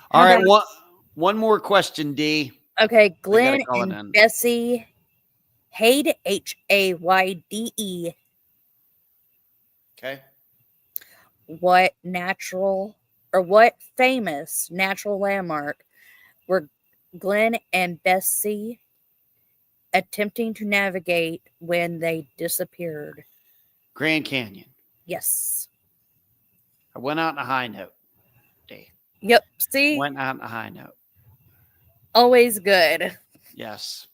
Speaker 1: All right, one more question, D.
Speaker 2: Okay, Glenn and Bessie Hayde, Hayde.
Speaker 1: Okay.
Speaker 2: What famous natural landmark were Glenn and Bessie attempting to navigate when they disappeared?
Speaker 1: Grand Canyon.
Speaker 2: Yes.
Speaker 1: I went out on a high note, Dave.
Speaker 2: Yep. See,
Speaker 1: Went out on a high note.
Speaker 2: always good.
Speaker 1: Yes.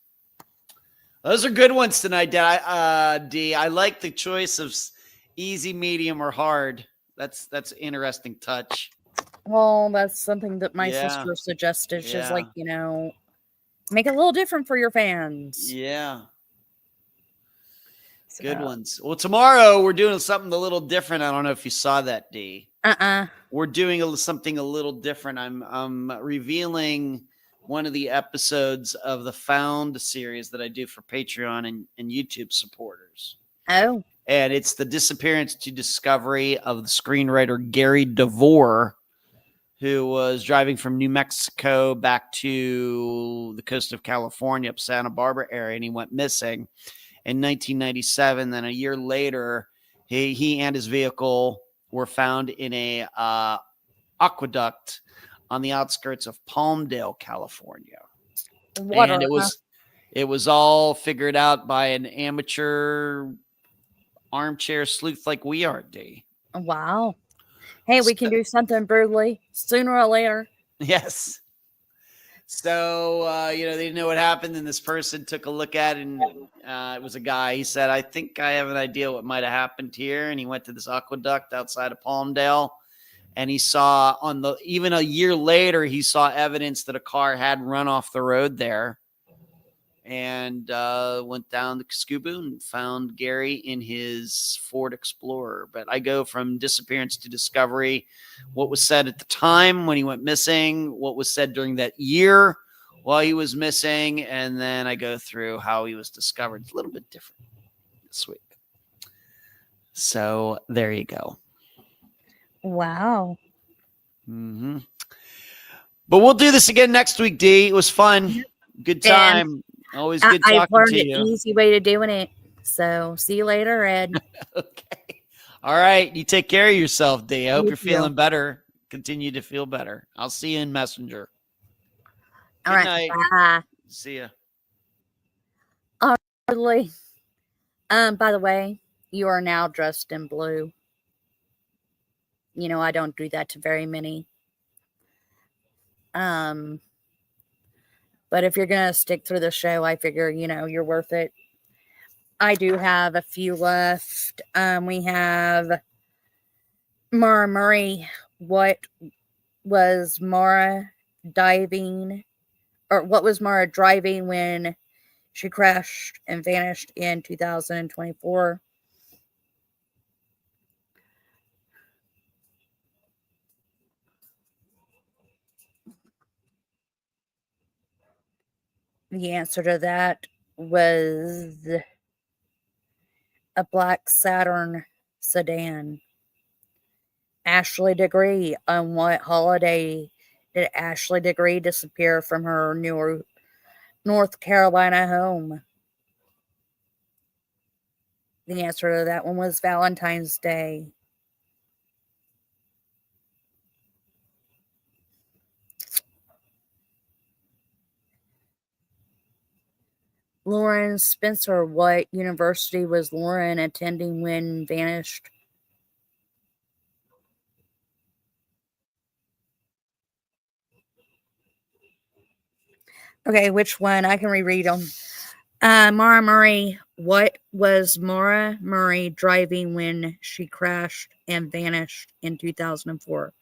Speaker 1: Those are good ones tonight, D. I like the choice of easy, medium, or hard. That's an interesting touch.
Speaker 2: Well, that's something that my
Speaker 1: Yeah.
Speaker 2: sister suggested. She's
Speaker 1: Yeah.
Speaker 2: like, you know, make it a little different for your fans.
Speaker 1: Yeah.
Speaker 2: So,
Speaker 1: Good ones. Well, tomorrow we're doing something a little different. I don't know if you saw that, D. We're doing something a little different. I'm revealing one of the episodes of the Found series that I do for Patreon and YouTube supporters.
Speaker 2: Oh.
Speaker 1: And it's the disappearance to discovery of the screenwriter Gary DeVore, who was driving from New Mexico back to the coast of California, up Santa Barbara area, and he went missing in 1997. Then a year later, he and his vehicle were found in a aqueduct on the outskirts of Palmdale, California.
Speaker 2: Water,
Speaker 1: and it was all figured out by an amateur armchair sleuth like we are, D.
Speaker 2: Wow. Hey, we can do something brutally sooner or later.
Speaker 1: Yes. So, they didn't know what happened. And this person took a look at it, and it was a guy. He said, I think I have an idea what might have happened here. And he went to this aqueduct outside of Palmdale, and he saw even a year later, he saw evidence that a car had run off the road there, and went down the Scuba and found Gary in his Ford Explorer. But I go from disappearance to discovery, what was said at the time when he went missing, what was said during that year while he was missing, and then I go through how he was discovered. It's a little bit different this week. So there you go.
Speaker 2: Wow.
Speaker 1: Mm-hmm. But we'll do this again next week, D. It was fun. Good time. And always good talking
Speaker 2: I've learned
Speaker 1: to you.
Speaker 2: an easy way to doing it. So see you later, Ed.
Speaker 1: Okay. All right. You take care of yourself, D. I hope
Speaker 2: You
Speaker 1: you're feeling better. Continue to feel better. I'll see you in Messenger.
Speaker 2: All right.
Speaker 1: Night.
Speaker 2: Bye.
Speaker 1: See ya.
Speaker 2: By the way, you are now dressed in blue. You know, I don't do that to very many. But if you're going to stick through the show, I figure, you're worth it. I do have a few left. We have Mara Murray. What was Mara driving when she crashed and vanished in 2024? The answer to that was a black Saturn sedan. Ashley Degree. On what holiday did Ashley Degree disappear from her North Carolina home? The answer to that one was Valentine's Day. Lauren Spencer. What university was Lauren attending when vanished? Okay, which one? I can reread them. Mara Murray. What was Mara Murray driving when she crashed and vanished in 2004?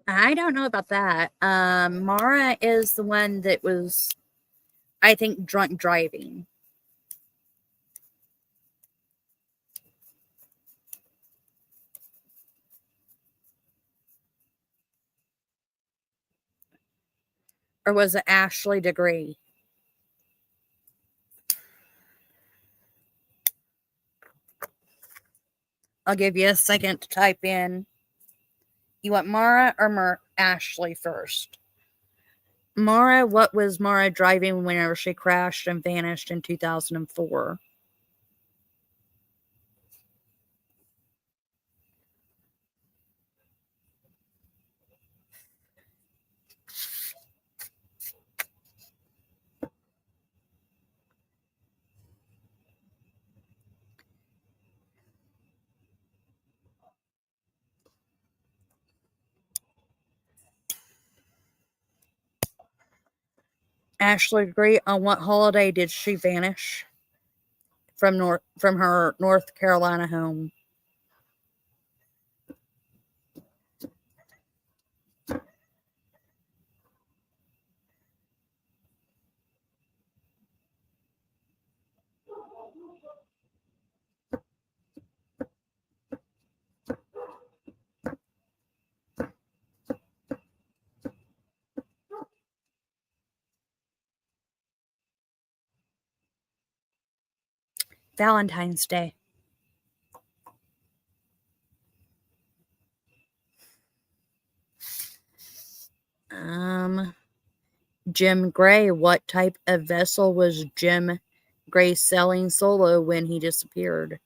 Speaker 2: I don't know about that. Mara is the one that was, I think, drunk driving. Or was it Ashley Degree? I'll give you a second to type in. You want Mara or Ashley first? Mara, what was Mara driving whenever she crashed and vanished in 2004? Ashley Degree, on what holiday did she vanish from her North Carolina home? Valentine's Day. Jim Gray, what type of vessel was Jim Gray sailing solo when he disappeared?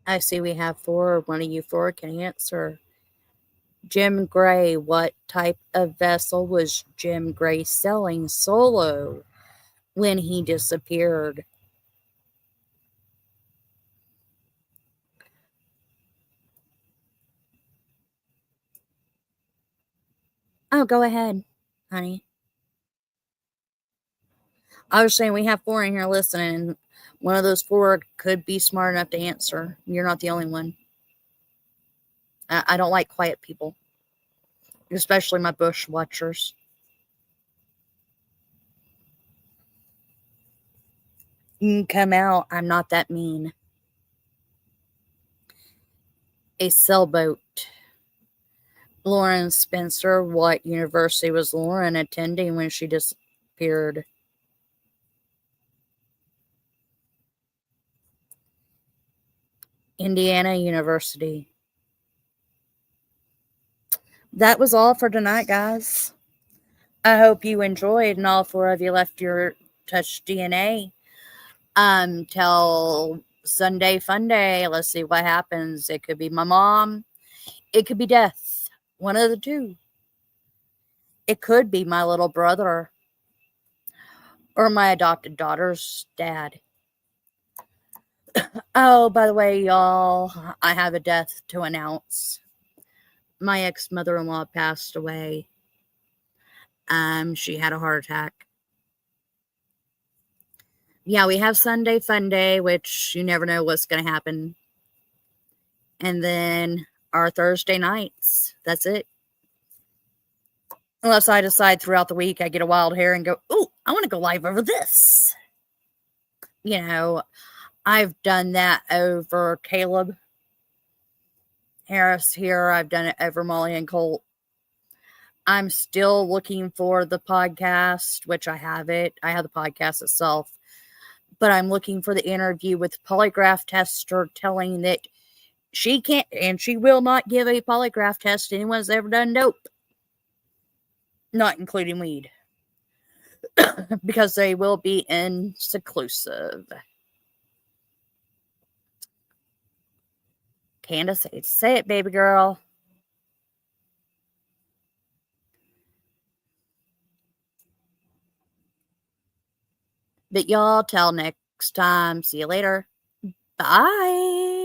Speaker 2: I see we have four. One of you four can answer. Jim Gray, what type of vessel was Jim Gray sailing solo when he disappeared? Oh, go ahead, honey. I was saying we have four in here listening, and one of those four could be smart enough to answer. You're not the only one. I don't like quiet people, especially my bush watchers. You can come out. I'm not that mean. A sailboat. Lauren Spencer, what university was Lauren attending when she disappeared? Indiana University. That was all for tonight, guys. I hope you enjoyed, and all four of you left your touch DNA. Till Sunday Fun Day. Let's see what happens. It could be my mom. It could be death. One of the two. It could be my little brother or my adopted daughter's dad. Oh, by the way, y'all, I have a death to announce. My ex-mother-in-law passed away. She had a heart attack. Yeah, we have Sunday Fun Day, which you never know what's going to happen. And then our Thursday nights. That's it. Unless I decide throughout the week I get a wild hair and go, oh, I want to go live over this. You know, I've done that over Caleb Harris here. I've done it over Molly and Colt. I'm still looking for the podcast, which I have it. I have the podcast itself. But I'm looking for the interview with polygraph tester telling that she can't and she will not give a polygraph test to anyone that's ever done dope. Not including weed. Because they will be seclusive. Candace, say it, baby girl. But y'all, till next time. See you later. Bye.